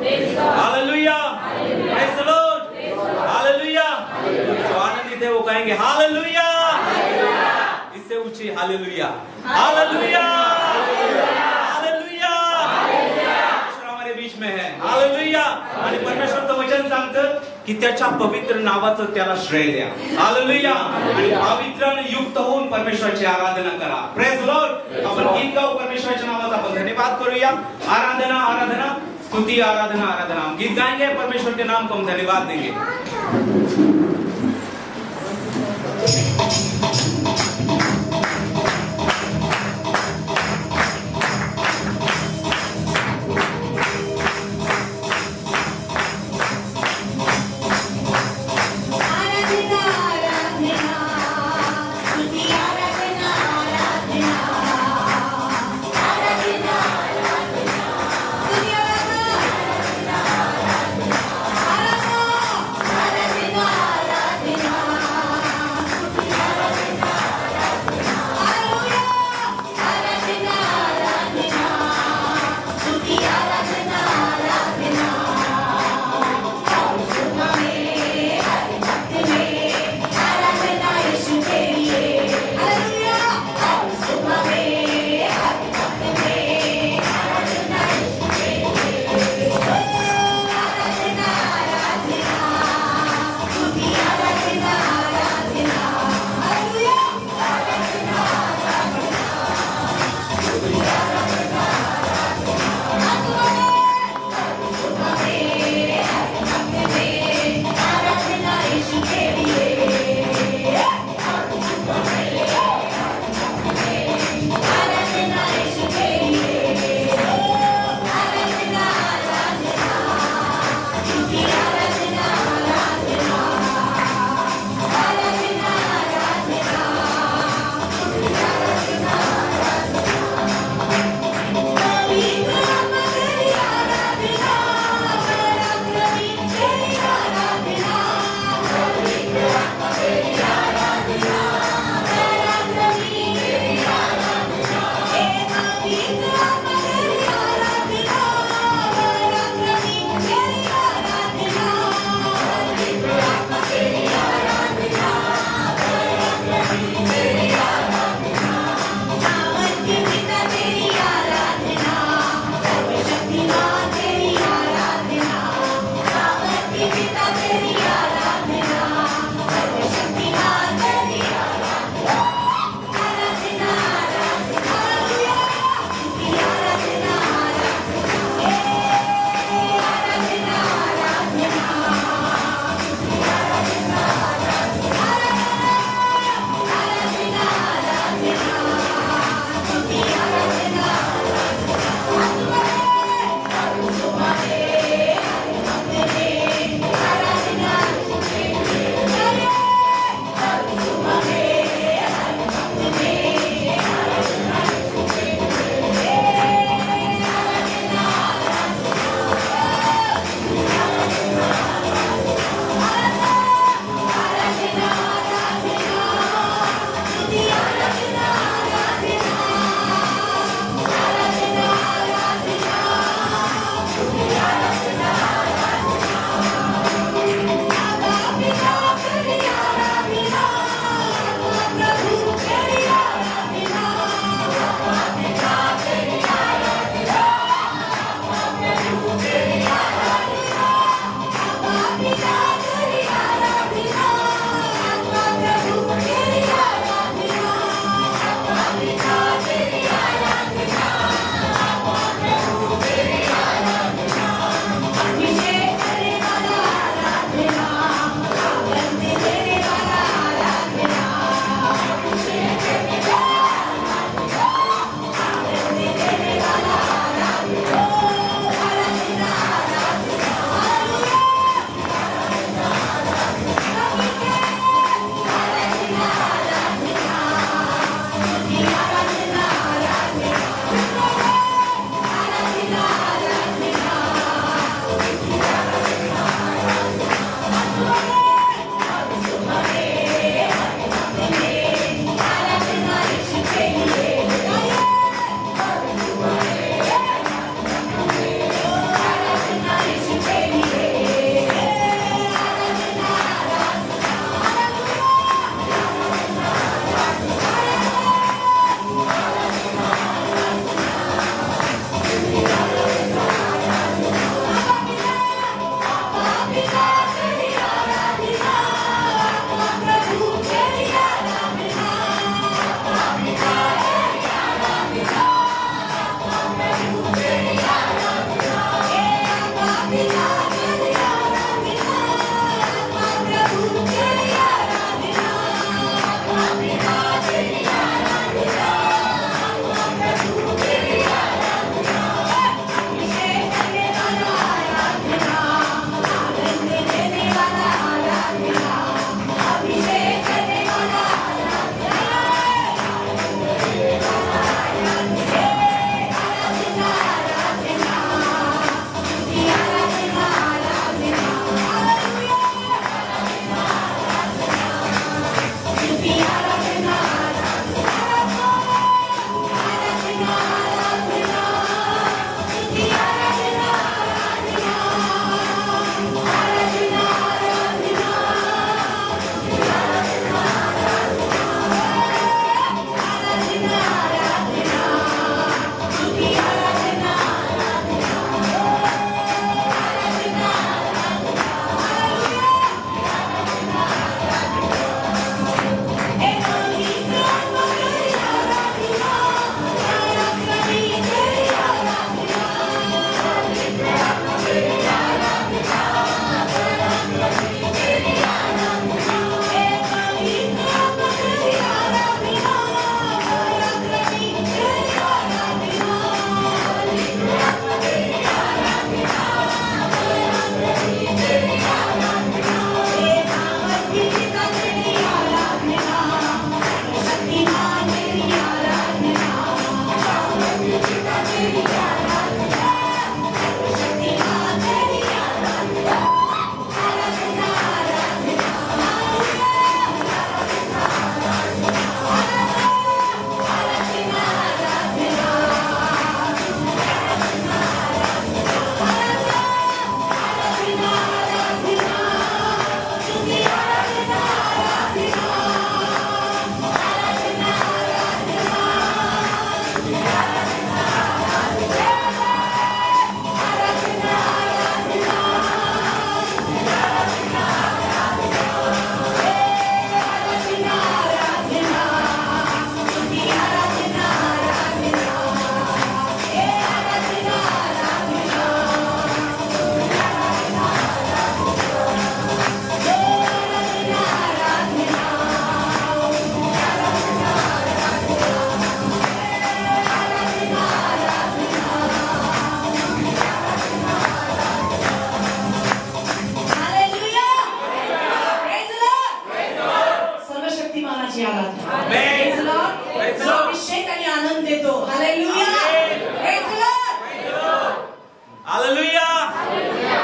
Hallelujah, praise the Lord, hallelujah. जो आनंदित है वो कहेंगे हालेलुया, इससे ऊंची हालेलुया, हालेलुया, हालेलुया। परमेश्वर हमारे बीच में है, हालेलुया। आणि परमेश्वरचं वचन सांगतं की त्याच्या पवित्र नावाचं त्याला श्रेय द्या, हालेलुया। आणि पवित्राने युक्त होऊन परमेश्वराची आराधना करा, प्रेज द लॉर्ड। आपण गीत गाऊ, परमेश्वराच्या नावाचा आपण धन्यवाद करूया। आराधना, आराधना, स्तुति, आराधना, आराधना। हम गीत गाएंगे, परमेश्वर के नाम को हम धन्यवाद देंगे।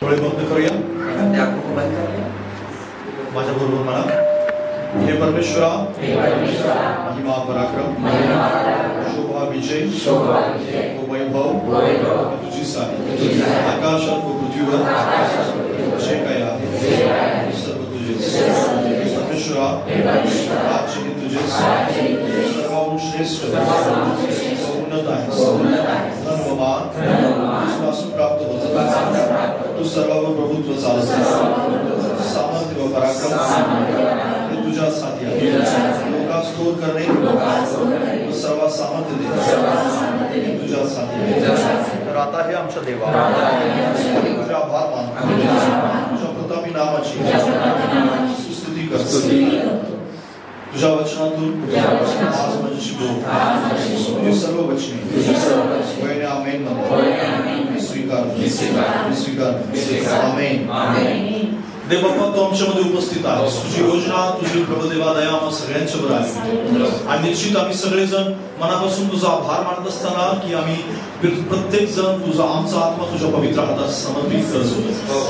डोळे बंद करूया. माझ्या बरोबर म्हणा, हे परमेश्वरा, महिमा पराक्रम, शोभा विजय, वैभव तुझीच आहे. आकाशात व पृथ्वीवर जे काही आहे सर्व तुझेच. परमेश्वरा, राज्य हे तुझेच, सर्वाहून श्रेष्ठ उन्नत आहे. धन व मान तुझपासून प्राप्त होतं. तू सर्वावर प्रभुत्व चालवतो. सामर्थ्य व पराक्रम हे तुझ्याच हाती आहे. लोकांस दूर करणे सर्वात सामर्थ्य दे हे तुझ्याच हाती आहे. तर आता हे आमच्या देवा, तुझ्या आभार मानतो. तुझ्या प्रतापी नामाची स्तुती करतो. तुझ्या वचनातून आज माझ्याशी बोल. तुझी सर्व वचने वैने आमेन म्हणतो. स्वीकार. आमेन. देव बाप्पा, तू आमच्यामध्ये उपस्थित आहेस. तुझी योजना, तुझी प्रभुदेवा दया आम्हा सगळ्यांच्यावर आहे. आणि निश्चित आम्ही सगळेजण मनापासून तुझा आभार मानत असताना की आम्ही प्रत्येक जण तुझा आमचा आत्मा तुझ्या पवित्र हातात समर्पित करतो.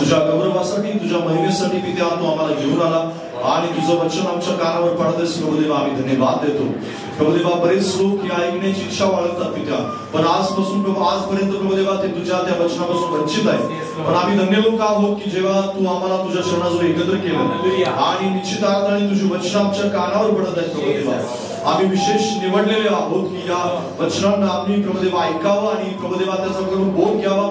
तुझ्या गौरवासाठी, तुझ्या महिमेसाठी पित्या तू आम्हाला घेऊन आला आणि तुझं वचन आमच्या कानावर पडतेस. प्रभुदेवा आम्ही धन्यवाद देतो. प्रभुदेवा, बरेच लोक ही ऐकण्याची इच्छा बाळगतात पित्या, पण आजपासून प्रभू आजपर्यंत प्रभुदेवा ते तुझ्या त्या वचनापासून वंचित आहे. पण आम्ही धन्य लोक आहोत की जेव्हा तू आम्हाला तुझ्या शरणाजवळ एकत्र केलं आणि निश्चित अर्थाने तुझी वचन आमच्या कानावर पडत आहेत. प्रभुदेवा, आम्ही विशेष निवडलेले आहोत की या वचनांना आम्ही प्रभुदेवा ऐकावं आणि प्रभुदेवा त्याचा करून बोध घ्यावा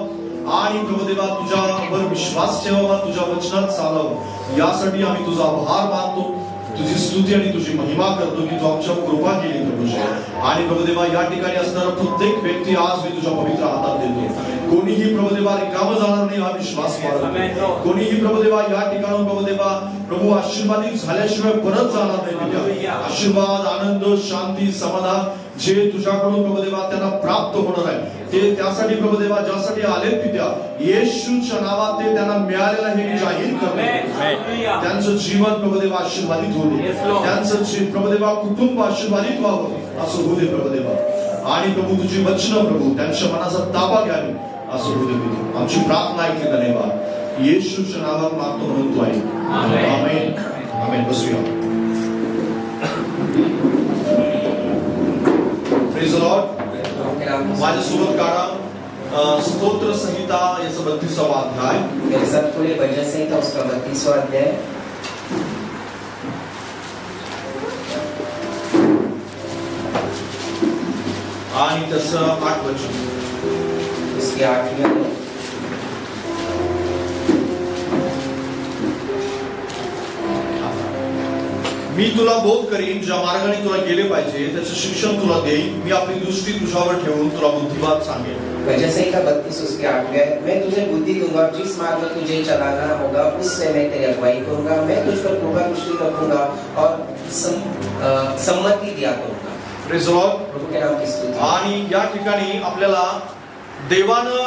आणि प्रभुदेवा तुझ्यावर विश्वास ठेवावा, तुझ्या वचनात चालावं. यासाठी आम्ही तुझा आभार मानतो, तुझी स्तुती आणि तुझी महिमा करतो की तू आमच्यावर कृपा केली प्रभू. आणि प्रभुदेवा, या ठिकाणी असणारा प्रत्येक व्यक्ती आज मी तुझ्या पवित्र हातात देतो. कोणीही प्रभुदेवा रिकामं जाणार नाही हा विश्वास बाळगतो. कोणीही प्रभुदेवा या ठिकाणी प्रभुदेवा प्रभू आशीर्वादित झाल्याशिवाय परत जाणार नाही. आशीर्वाद, आनंद, शांती, समाधान जे तुझ्याकडून प्रभुदेवा त्यांना प्राप्त होणार आहे ते त्यासाठी प्रभुदेवा ज्यासाठी आले पित्या येशूच्या नावात ते त्यांना मिळालेलं हे जाहीर करणे. त्यांचं जीवन प्रभुदेवा आशीर्वादित होऊ दे. त्यांचं प्रभुदेवा कुटुंब आशीर्वादित व्हावं असं होऊ दे प्रभुदेवा. आणि प्रभू तुझी वचनं प्रभू त्यांच्या मनाचा ताबा घ्यावी असं होऊ दे. आमची प्रार्थना ऐकली धन्यवाद. येशूच्या नावात मागतो म्हणून तू ऐक. आमेन. आमेन. बसूया. Praise the lord. माझ्यासोबत काढा स्तोत्र संहिता याचा 32वा अध्याय. मेरे साथ पूरे भजन संहिता उसका 32वां अध्याय. आणि त्याचं 8 वचन. उसकी 8वीं. मी तुला बोध करीन, ज्या मार्गाने तुला गेले पाहिजे त्याचं शिक्षण तुला देईन. मी आपली दृष्टी तुझ्यावर ठेवून तुला बुद्धिवाद सांगेन. भजन संहिता 32 उसकी 8वीं. मैं तुझे बुद्धि दूंगा, जिस मार्ग में तुझे चलाना होगा उससे मैं तेरी अगुवाई करूंगा. मैं तुझ पर कृपा दृष्टि रखूंगा और सम्मति दिया करूंगा. Praise the lord. प्रभू के नाम की स्तुति. आणि या ठिकाणी आपल्याला देवानं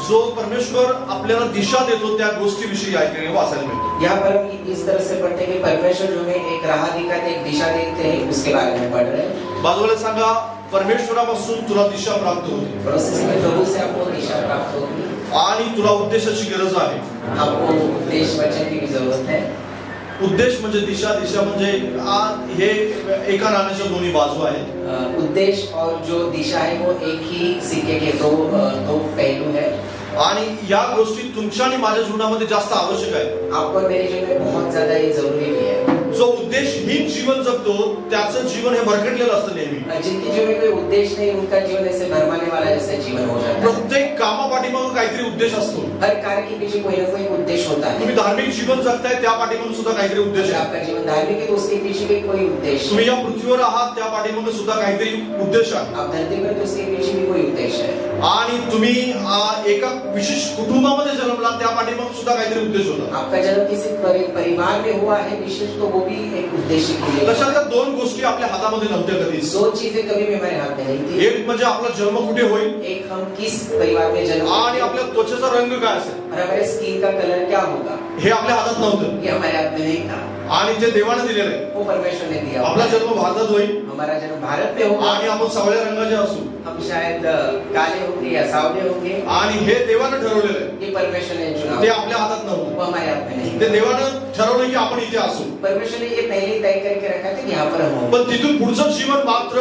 जो परमेश्वर आपल्याला दिशा देतो त्या गोष्टीविषयी ऐकणे वाचायला मिळतो. यहाँ पर हम इस तरह से पढ़ते हैं कि परमेश्वर जो है एक राह दिखाते, एक दिशा देते हैं, उसके बारे में पढ़ रहे हैं. बाजूला सांगा, परमेश्वरापासून तुला दिशा प्राप्त होते. प्रभु से आपको दिशा प्राप्त होगी. आणि तुला उद्देशाची गरज आहे. आपको उद्देश वचन की जरूरत है. उद्देश म्हणजे दिशा, दिशा म्हणजे हे एका नाण्याच्या दोन्ही बाजू आहेत. उद्देश और जो दिशा है वो एक ही सिक्के के दो पहलू है. आणि या गोष्टी तुमच्या आणि माझ्या जीवनामध्ये जास्त आवश्यक आहे. आपको मेरे जीवन में बहुत ज्यादा ये जरूरी भी है. जो उद्देशहीन जीवन जगतो त्याचं जीवन हे भरकटलेलं असतं नेहमी. जिनके जीवन में कोई उद्देश्य नहीं उनका जीवन ऐसे भरमाने वाला जैसा जीवन हो जाता है. प्रत्येक कामापाठीमागे काहीतरी उद्देश असतो. हर कार्य के पीछे कोई ना कोई उद्देश्य होता है. तुम्ही धार्मिक जीवन जगताय त्या पाठीमागे सुद्धा काहीतरी उद्देश आहे. आपका जीवन धार्मिक है तो उसके पीछे भी कोई उद्देश्य. तुम्ही या पृथ्वीवर आहात त्या पाठीमागे सुद्धा काहीतरी उद्देश आहे. आप धरती पर तो उसके पीछे भी कोई उद्देश्य है. आणि तुम्ही एका विशेष कुटुंबामध्ये जन्मला त्या पाठीमागे सुद्धा काहीतरी उद्देश होता. आपका जन्म किसी परिवार में हुआ है विशेष तो वो भी एक उद्देश्य के लिए. तशाच्या दोन गोष्टी आपल्या हातामध्ये नव्हत्या कधीच. दो चीजें कभी भी हमारे हाथ में नहीं थी. एक म्हणजे आपला जन्म कुठे होईल, एक हम किस परिवार में जन्म, आणि आपल्या त्वचेचा रंग काय असेल और हमारे स्किन का कलर क्या होगा, हे आपल्या हातात नव्हतं. ये हमारे हाथ में नहीं था. आणि ते देवाने दिलेलं आहे. वो परमेश्वर ने दिया. आपला जन्म भारतात होईल, हमारा जन्म भारत में होगा, आणि आपण सावळ्या रंगाचे असू, हम शायद काले होंगे या सावले होंगे, आणि हे देवाने ठरवलेलं आहे. ये परमेश्वर ने चुना ते आपल्या हातात वो नव्हतं. हमारे हाथ में नहीं. ते देवानं ठरवलं की आपण इथे असू. परमेश्वर ने ये पहले तय करके रखा था कि यहाँ पर हम हों. पण तिथून पुढचं जीवन मात्र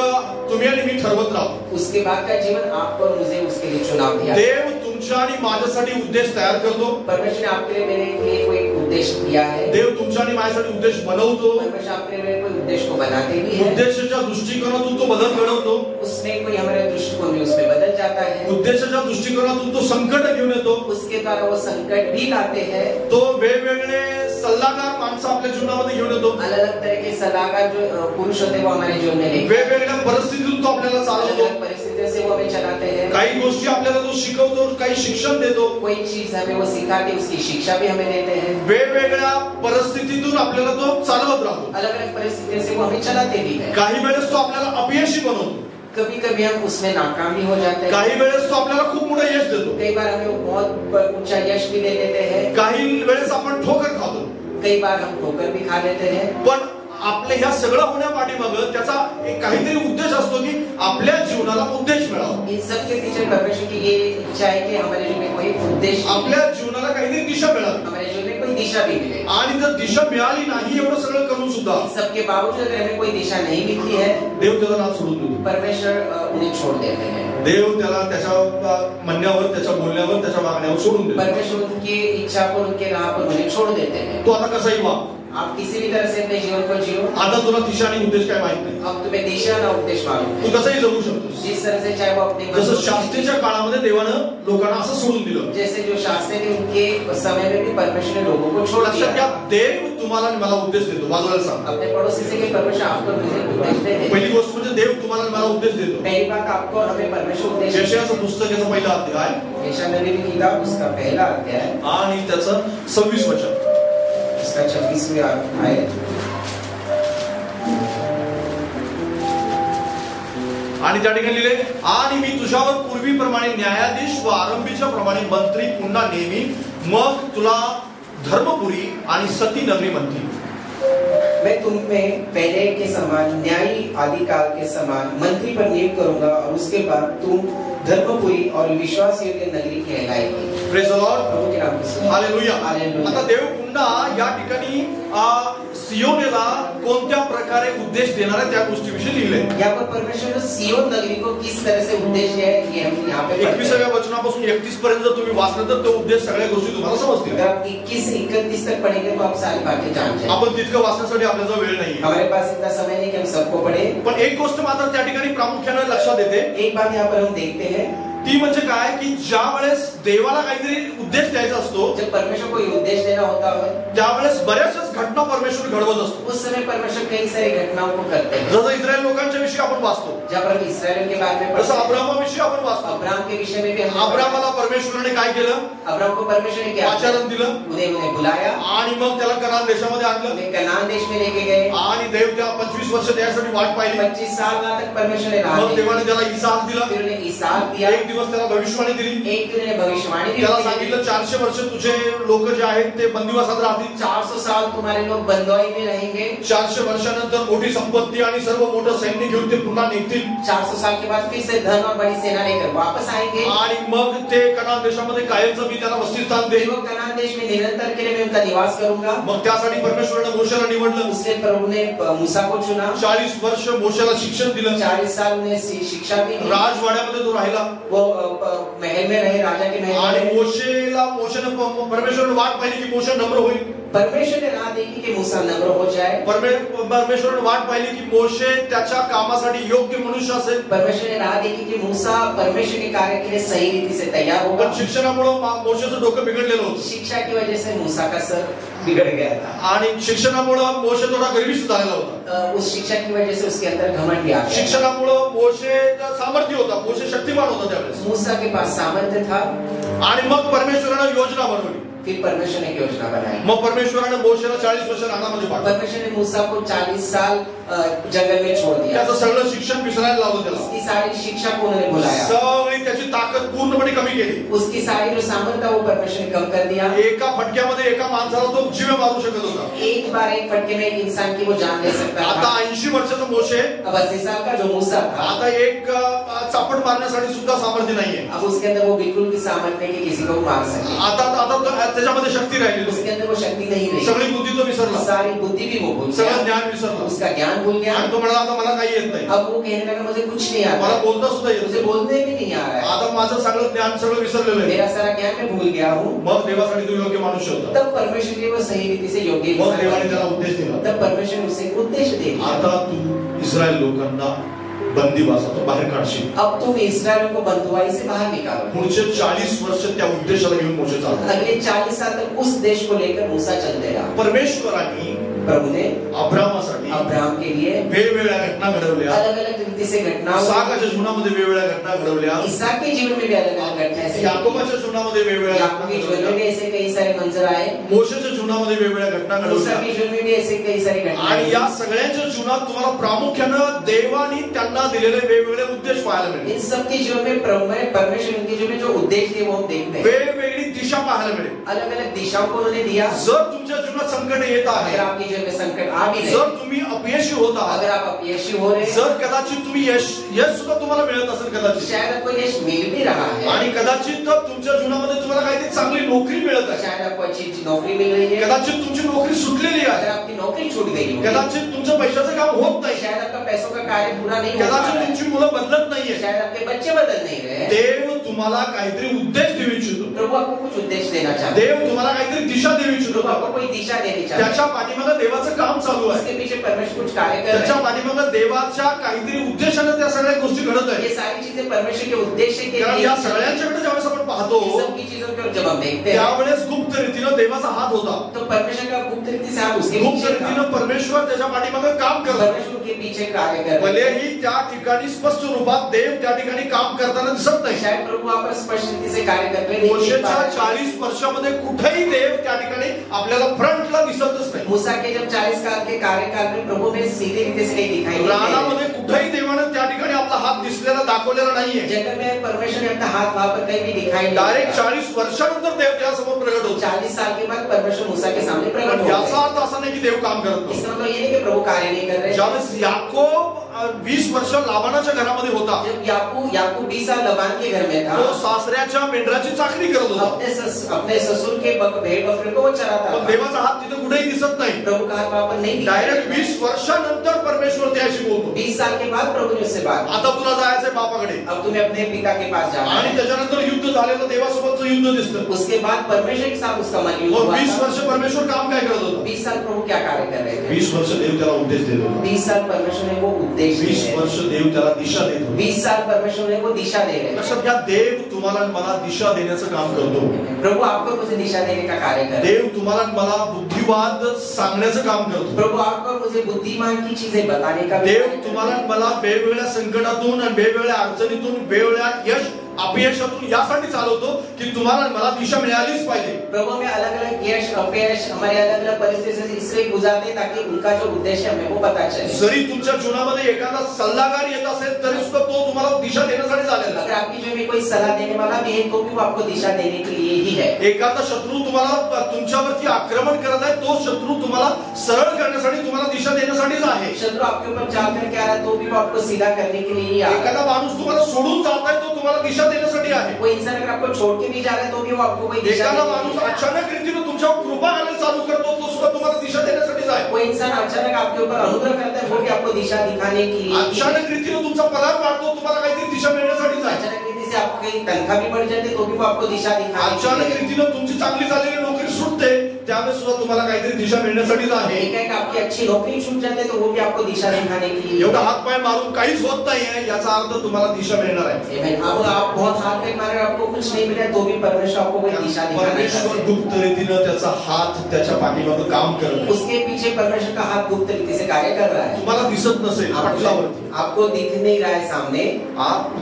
तुम्ही आणि मी ठरवत राहतो. उसके बाद का जीवन आपको और मुझे उसके लिए चुनाव दिया. देव तुमच्या आणि माझ्यासाठी उद्देश तयार करतो. परमेश्वर ने आपके लिए मेरे लिए कोई उद्देश्य दिया है. देव तुमच्या आणि माझ्यासाठी उद्देश बनवतो. परमेश्वर आपके लिए मेरे कोई उद्देश्य को बनाते भी है. उद्देशाच्या दृष्टिकोनातून तो बदल घडवतो. उसमें कोई हमारे दृष्टिकोन भी उसमें बदल जाता है. उद्देशाच्या दृष्टिकोनातून तो संकट घेऊन येतो. उसके द्वारा वो संकट भी लाते हैं. तो वेगवेगळे सल्लागार माणसं आपल्या जीवनामध्ये घेऊन येतो. अलग अलग तरह के सलाहकार जो पुरुष होते वो हमारे जीवन में लेके वेगवेगळ्या परिस्थितीतून तो आपल्याला चालवतो. अलग परिस्थितियों से वो हमें चलाते हैं. काही गोष्टी आपल्याला तो शिकवतो, काही शिक्षण देतो. कोई चीज हमें वो सिखाते, उसकी शिक्षा भी हमें देते हैं. वेगवेगळ्या परिस्थितीतून आपल्याला तो चालवत राहतो. अलग अलग परिस्थितियों से वो हमें चलाते भी है. काही वेळेस तो आपल्याला अपयशी बनवतो. कभी कभी हम उसमें नाकाम भी हो जाते हैं. काही वेळेस तो आपल्याला खूप मोठं यश देतो. कई बार हमें वो बहुत ऊंचा यश भी दे देते हैं. काही वेळेस आपण ठोकर खातो. कई बार हम ठोकर भी खा लेते हैं. पण आपल्या ह्या सगळं होण्यापाठीमागं त्याचा एक काहीतरी उद्देश असतो की आपल्या जीवनाला उद्देश मिळावा. इन सब के पीछे परमेश्वर की ये इच्छा है कि हमारे जीवन में कोई उद्देश्य, आपल्या जीवनाला काहीतरी दिशा मिळावी. हमारे जीवन में कोई दिशा भी मिले. आणि जर दिशा मिळाली नाही एवढं सगळं करून सुद्धा इन सब के बावजूद अगर हमें कोई दिशा नहीं मिलती है, देव त्याला नाद सोडून देतो. परमेश्वर उन्हें छोड़ देते हैं. देव त्याला त्याच्या म्हणण्यावर, त्याच्या बोलण्यावर, त्याच्या वागण्यावर सोडून देतो. परमेश्वर उनकी इच्छा पर, उनके राह पर उन्हें छोड़ देते हैं. तो आता कसाही वाग. आप किसी भी तरह से अपने जीवन को जियो. आता तुला दिशा आणि उद्देश काय माहित नाही. अब तुम्हें दिशा ना उपदेश मालूम तू है. कसंही जगू शकतोस. जिस तरह से चाहे वो अपने जसं शास्त्रीच्या काळामध्ये देवानं लोकांना असं सोडून दिलं. जैसे जो शास्त्री थे उनके समय में भी परमेश्वर ने लोगों को छोड़ लक्षात घ्या, दिया. देव तुम्हाला आणि मला उद्देश देतो. बाजूला सांग. अपने पड़ोसी से कि परमेश्वर आपको मुझे उपदेश दे दे. पहिली गोष्ट म्हणजे देव तुम्हाला आणि मला उपदेश देतो. पहली बात आपको और हमें परमेश्वर उपदेश देते हैं. यशायाचं पुस्तक याचा पहिला अध्याय यशायाह नबी की किताब उसका पहला अध्याय आणि त्याचं 26 वचन. उसका 26वां आयत. आणि त्या ठिकाणी लिहिले, आणि मी तुझ्यावर पूर्वीप्रमाणे न्यायाधीश व आरंभीच्या प्रमाणे मंत्री पुन्हा नेहमी, मग तुला धर्मपुरी आणि सती नगरी म्हणतील. मैं तुम में पहले के समान न्यायी आदिकाल के समान मंत्री पर नियुक्त करूंगा और उसके बाद तुम धर्मपुरी और विश्वास योग्य नगरी कहलाएगी. Praise the lord. प्रभु के नाम से हालेलुया. हालेलुया. आता देव पुन्हा या ठिकाणी सियोनेला कोणत्या प्रकारे उद्देश देणार आहे त्या गोष्टीविषयी लिहिले. यहाँ पर परमेश्वर ने सियोन नगरी को किस तरह से उद्देश्य है ये हम यहाँ पे 21व्या वचनापासून 31 पर्यंत जर तुम्ही वाचलं तर तो उद्देश सगळ्या गोष्टी तुम्हाला समजतील. अगर आप 21 से 31 तक पढ़ेंगे तो आप सारी बातें जान जाएंगे. आपण तितकं वाचण्यासाठी आपल्याजवळ वेळ नाही. हमारे पास इतना समय नहीं कि हम सबको पढ़े. पण एक गोष्ट मात्र त्या ठिकाणी प्रामुख्याने लक्षात येते. एक बात यहाँ पर हम देखते हैं, ती म्हणजे काय की ज्या वेळेस देवाला काहीतरी उद्देश द्यायचा असतो, जब परमेश्वर को उद्देश्य देना होता है त्यावेळेस बऱ्याचशाच घटना परमेश्वर घडवत असतो. उस समय परमेश्वर कई सारी घटनाओं को करते हैं. जसं इस्रायल लोकांच्या विषयी आपण वाचतो, जब हम इस्राएल के बारे में जसं पढ़ते हैं, अब्राहामाविषयी आपण वाचतो. अब्राहम के विषय में भी हम अब्राहामाला परमेश्वराने काय केलं? अब्राहम को परमेश्वर ने क्या आचरण दिलं उन्हें बुलाया, आणि मग त्याला कनान देशामध्ये आणलं. उन्हें कनान देश में लेके गए. आणि देव त्या 25 वर्ष त्यासाठी वाट पाहिली. 25 साल तक परमेश्वर ने राह मग दी. देवाने त्याला इसहाक दिला. फिर उन्हें इसहाक दिया. एक दिवस त्याला भविष्यवाणी दिली. एक दिन उन्हें भविष्यवाणी दी. त्याला सांगितलं 400 वर्ष तुझे लोक जे आहेत ते बंदिवासात राहतील. 400 साल तुम्हारे लोग बंदवाई में रहेंगे. 400 वर्षानंतर मोठी संपत्ती आणि सर्व मोठं सैन्य घेऊन ते पुन्हा निघतील. 400 साल के बाद फिर से धन और बड़ी सेना लेकर वापस आएंगे. आणि मग ते कनान देशामध्ये कायमचं मी त्याला वसतिस्थान देईन. वो कनान देश में निरंतर के लिए मैं उनका निवास करूंगा. मग त्यासाठी परमेश्वराने मोशेला निवडलं. उसने प्रभु ने मूसा को चुना. 40 वर्ष मोशेला शिक्षण दिलं. 40 साल उन्हें शिक्षा भी दी. राजवाड्यामध्ये तो राहिला. वो महल में रहे, राजा के महल आणि में. मोशेने परमेश्वराने वाट पाहिली की मोशे नम्र होईल. परमेश्वर ने राह देखी कि मूसा नम्र हो जाए. परमेश्वराने वाट पाहिली की मोशे त्याच्या कामासाठी योग्य मनुष्य असेल. परमेश्वर ने राह देखी कि मूसा परमेश्वर के कार्य के लिए सही रीति से तैयार होगा. पण शिक्षणामुळे मोशेचं डोकं बिघडलेलं होतं. शिक्षा की वजह से मूसा का सर बिगड़ गया था. आणि शिक्षणामुळे मोशे थोडा गर्विष्ठ झालेला होता. उस शिक्षा की वजह से उसके अंदर घमंड भी आ गया. शिक्षणामुळे मोशेचं सामर्थ्य होता. मोशे शक्तिमान होता त्यावेळेस. मूसा के पास सामर्थ्य था. आणि मग परमेश्वराने योजना बनवली. फिर परमेश्वर ने एक योजना बनाई। मग परमेश्वराने मोशेला 40 वर्ष रानामध्ये पाठवलं. परमेश्वर ने मूसा को 40 साल जंगल में छोड़ दिया। त्याचं सगळं शिक्षण विसरायला लावलं त्याला. उसकी सारी शिक्षा को उन्होंने बुलाया। सगळी त्याची ताकद पूर्णपणे कमी केली. उसकी सारी जो सामर्थ्य वो परमेश्वर ने कम कर दिया। एका फटक्यामध्ये एका माणसाला तो जीव मारू शकत होता. एक बार एक फटके में एक इंसान की वो जान ले सकता था। आता 80 वर्षाचा मोशे, अब 80 साल का जो मूसा था, आता एक चापट मारण्यासाठी सुद्धा सामर्थ्य नाहीये. अब उसके अंदर वो बिल्कुल भी सामर्थ्य नहीं कि किसी को मार सके। आता त्याच्यामध्ये शक्ती राहिली. उसके अंदर वो शक्ति नहीं रही। सगळी बुद्धी तो विसरला. सारी बुद्धि भी वो भूल गया। सगळं ज्ञान विसरला. उसका ज्ञान भूल गया। आणि तो म्हणाला आता मला काही येत नाही. अब वो कहने लगा मुझे कुछ नहीं आता। मला बोलता सुद्धा येत मुझे बोलने भी नहीं आ रहा है। आता माझं सगळं ज्ञान सगळं विसरलेलं आहे. मेरा सारा ज्ञान मैं भूल गया हूँ। मग देवासाठी तो योग्य माणूस होता. तब परमेश्वर के लिए वो सही रीति से योग्य मग देवाने त्याला उद्देश दिला. तब परमेश्वर ने उसे उद्देश्य दे दिया। आता तू इस्रायल लोकांना बंदीवासातून बाहेर काढशील. अब तुम इस्राएल को बंधुआई से बाहर निकालो। पुढचे 40 वर्ष त्या उद्देशाला घेऊन मोशे चालला. अगले 40 साल तक उस देश को लेकर मूसा चलते रहा। परमेश्वराने प्रभु ने अब्रामासाठी अब्राहम के लिए वेगवेगळ्या घटना घडवल्या. अलग अलग रीति से घटनाओं, इसाकाच्या जीवनामध्ये वेगवेगळ्या घटना घडवल्या. इसहाक के जीवन में भी अलग अलग घटनाएं ऐसी, याकोबाच्या जीवनामध्ये वेगवेगळ्या याकूब के जीवन में भी ऐसे कई सारे मंजर आए, मोशेच्या जीवनामध्ये वेगवेगळ्या घटना मूसा घडवल्या. के जीवन में भी ऐसे कई सारी घटनाएं। आणि या सगळ्यांच्या जीवनात तुम्हाला प्रामुख्याने देवानी त्यांना दिलेले वेगवेगळे उद्देश पाहायला मिळेल. इन सब के जीवन में प्रभु ने परमेश्वर उनके जीवन में जो उद्देश्य दिए वो हम देखते हैं। वेगवेगळी दिशा पाहायला मिळेल. अलग अलग दिशाओं को उन्होंने दिया। जर तुमच्या जीवनात संकट येत आहे, अगर आपके जीवन में संकट आ भी रहे, जर तुम्ही अपयशी होत आहात, अगर आप अपयशी हो रहे, जर कदाचित तुम्ही यश सुद्धा तुम्हाला मिळत असेल कदाचित, शायद आपको यश मिल भी रहा है, आणि कदाचित तुमच्या जीवनामध्ये तुम्हाला काहीतरी चांगली नोकरी मिळत आहे, शायद आपको अच्छी नौकरी मिल रही है, कदाचित तुमची नोकरी सुटलेली अगर आहे, आपकी नौकरी छूट गई हो, कदाचित तुमच्या पैशाचं काम होत नाही, शायद आपका पैसों का कार्य पूरा नहीं हो पा कदाचित रहा है, तुमची मुलं बदलत नाहीये, शायद आपके बच्चे बदल नहीं रहे, देव तुम्हाला काहीतरी उद्देश देऊ इच्छितो. प्रभु आपको कुछ उद्देश्य देना चाहते हैं, देव तुम्हाला काहीतरी दिशा देऊ इच्छितो. प्रभु आपको कोई दिशा देनी चाहते हैं, त्याच्या पाठीमागे देवाचं काम चालू आहे, उसके पीछे परमेश्वर कुछ कार्य कर रहे त्याच्या हैं, पाठीमागे देवाच्या काहीतरी उद्देशाने त्या सगळ्या गोष्टी घडत ये आहेत. सारी चीजें परमेश्वर के उद्देश्य के कारण लिए, या सगळ्यांच्याकडे ज्यावेळेस आपण पाहतो इन सब की चीजों की ओर जब हम देखते हैं, त्यावेळेस गुप्त रीतीनं देवाचा हात होता. तो परमेश्वर का गुप्त रीति से आप उसके गुप्त पीछे था, रीतीनं परमेश्वर त्याच्या पाठीमागे काम करत. परमेश्वर के पीछे कार्य कर रहे हैं। भलेही त्या ठिकाणी स्पष्ट रूपात देव त्या ठिकाणी काम करताना दिसत नाही. शायद प्रभु वहाँ पर स्पष्ट रीति से कार्य करते हुए नहीं देख मोशेच्या पा रहे। 40 वर्षामध्ये कुठेही देव त्या ठिकाणी आपल्याला फ्रंटला दिसतच नाही. मूसा के जब 40 साल के कार्यकाल में प्रभु में सीधे रीति से नहीं दिखाई नहीं दे रानामध्ये कुठेही देवानं त्या ठिकाणी आपला हात दिसलेला दाखवलेला नाहीये. रहे। जंगल में परमेश्वर ने अपना हाथ वहाँ पर कहीं भी दिखाई नहीं डायरेक्ट दिया। 40 वर्षानंतर देव त्यासमोर प्रगट होतो. 40 साल के बाद परमेश्वर मूसा के सामने प्रकट पण हो याचा गए। अर्थ असा नाही की देव काम करत नाही. इसका मतलब ये नहीं कि प्रभु कार्य नहीं कर रहे। ज्यावेळेस याकोब 20 वर्ष लाबानाच्या घरामध्ये होता, जब याकूब 20 साल लबान के घर में था, तो सासऱ्याच्या मेंढराची चाकरी करत होता. अपने ससुर के भेड़ बकरे को वो चराता पण था। देवाचा हात तिथे कुठेही दिसत नाही. प्रभु का हाथ वहाँ पर नहीं दिखाई डायरेक्ट देता। 20 वर्षानंतर परमेश्वर त्याशी बोलतो. 20 साल के बाद प्रभु ने उससे बात, आता तुला जायचंय बापाकडे, अब तुम्हें अपने पिता के पास जाना आणि है। त्याच्यानंतर युद्ध झालेलं देवासोबतचं युद्ध दिसतं. उसके बाद परमेश्वर के साथ उसका मन युद्ध मग हुआ 20 था। वर्ष परमेश्वर काम काय करत होतं? 20 साल प्रभु क्या कार्य कर रहे थे? 20 वर्ष देव त्याला उद्देश देत होता. 20 साल परमेश्वर ने वो उद्देश्य 20 दिए। वर्ष देव त्याला दिशा देत होता. 20 साल परमेश्वर ने वो दिशा दे रहे लक्षात घ्या, देव तुम्हाला आणि मला दिशा देण्याचं काम करतो. हैं। प्रभु आपको मुझे दिशा देने का कार्य कर रहे हैं। देव तुम्हाला आणि मला बुद्धिवाद सांगण्याचं काम करतो. प्रभु आपको मुझे बुद्धिमान की चीजें बताने का भी देव कार्य कर रहे तुम्हाला हैं। आणि मला वेगवेगळ्या संकटातून आणि वेगवेगळ्या अडचणीतून वेगवेगळ्या यश अपयशातून यासाठी चालवतो की तुम्हाला आणि मला दिशा मिळालीच पाहिजे. प्रभु में अलग अलग यश अपयश हमारे अलग अलग परिस्थिति से इसलिए गुजारते ताकि उनका जो उद्देश्य हमें वो पता चले। जरी तुमच्या जीवनामध्ये एखादा सल्लागार येत असेल तरी सुद्धा तो तुम्हाला दिशा देण्यासाठी झालेला. अगर आपकी जो में कोई सलाह देने वाला भी है तो भी वो आपको दिशा देने के लिए ही है। एखादा शत्रू तुम्हाला तुमच्यावरती आक्रमण करत आहे, तो शत्रू तुम्हाला सरळ करण्यासाठी तुम्हाला दिशा देण्यासाठीच आहे. शत्रु आपके ऊपर चाल करके आ रहा है तो भी वो आपको सीधा करने के लिए ही आ रहा है। एखादा माणूस तुम्हाला सोडून जात आहे, तो तुम्हाला दिशा देण्यासाठी आहे. कोई इंसान अगर आपको छोड़ के भी जा रहा है तो भी वो आपको कोई दिशा एखादा देने माणूस के लिए- अचानक रीतीने तुमच्यावर कृपा करायला चालू करतो, तो सुद्धा तुम्हाला दिशा देण्यासाठीच आहे. कोई इंसान अचानक आपके ऊपर अनुग्रह करता है वो भी आपको दिशा दिखाने के लिए ही है। अचानक रीतीने तुमचा पगार वाढतो, तुम्हाला काहीतरी दिशा मिळण्यासाठीच आहे. अचानक रीति से आपको कहीं तनख्वाह भी बढ़ जाती है तो भी वो आपको दिशा दिखाने के लिए अचानक है। रीतीने तुमची चांगली झालेली नोकरी सुटते, त्यावेळेस सुद्धा तुम्हाला काहीतरी दिशा मिळण्यासाठीच आहे. एक आपकी अच्छी नौकरी छूट जाते तो वो भी आपको दिशा दिखाने के लिए. एवढा हात पाय मारून काहीच होत नाहीये याचा अर्थ तुम्हाला दिशा मिळणार आहे. आमेन. अब आप बहुत हाथ पे मारे आपको कुछ नहीं मिला तो भी परमेश्वर आपको कोई दिशा दिखाने परमेश्वर गुप्त रीतीने त्याचा हात त्याच्या पाठीमागे काम करत आहे. उसके पीछे परमेश्वर का हाथ गुप्त रीति से कार्य कर रहा है. तुम्हाला दिसत नसेल पटलावरती, आपको दिख नहीं रहा है सामने,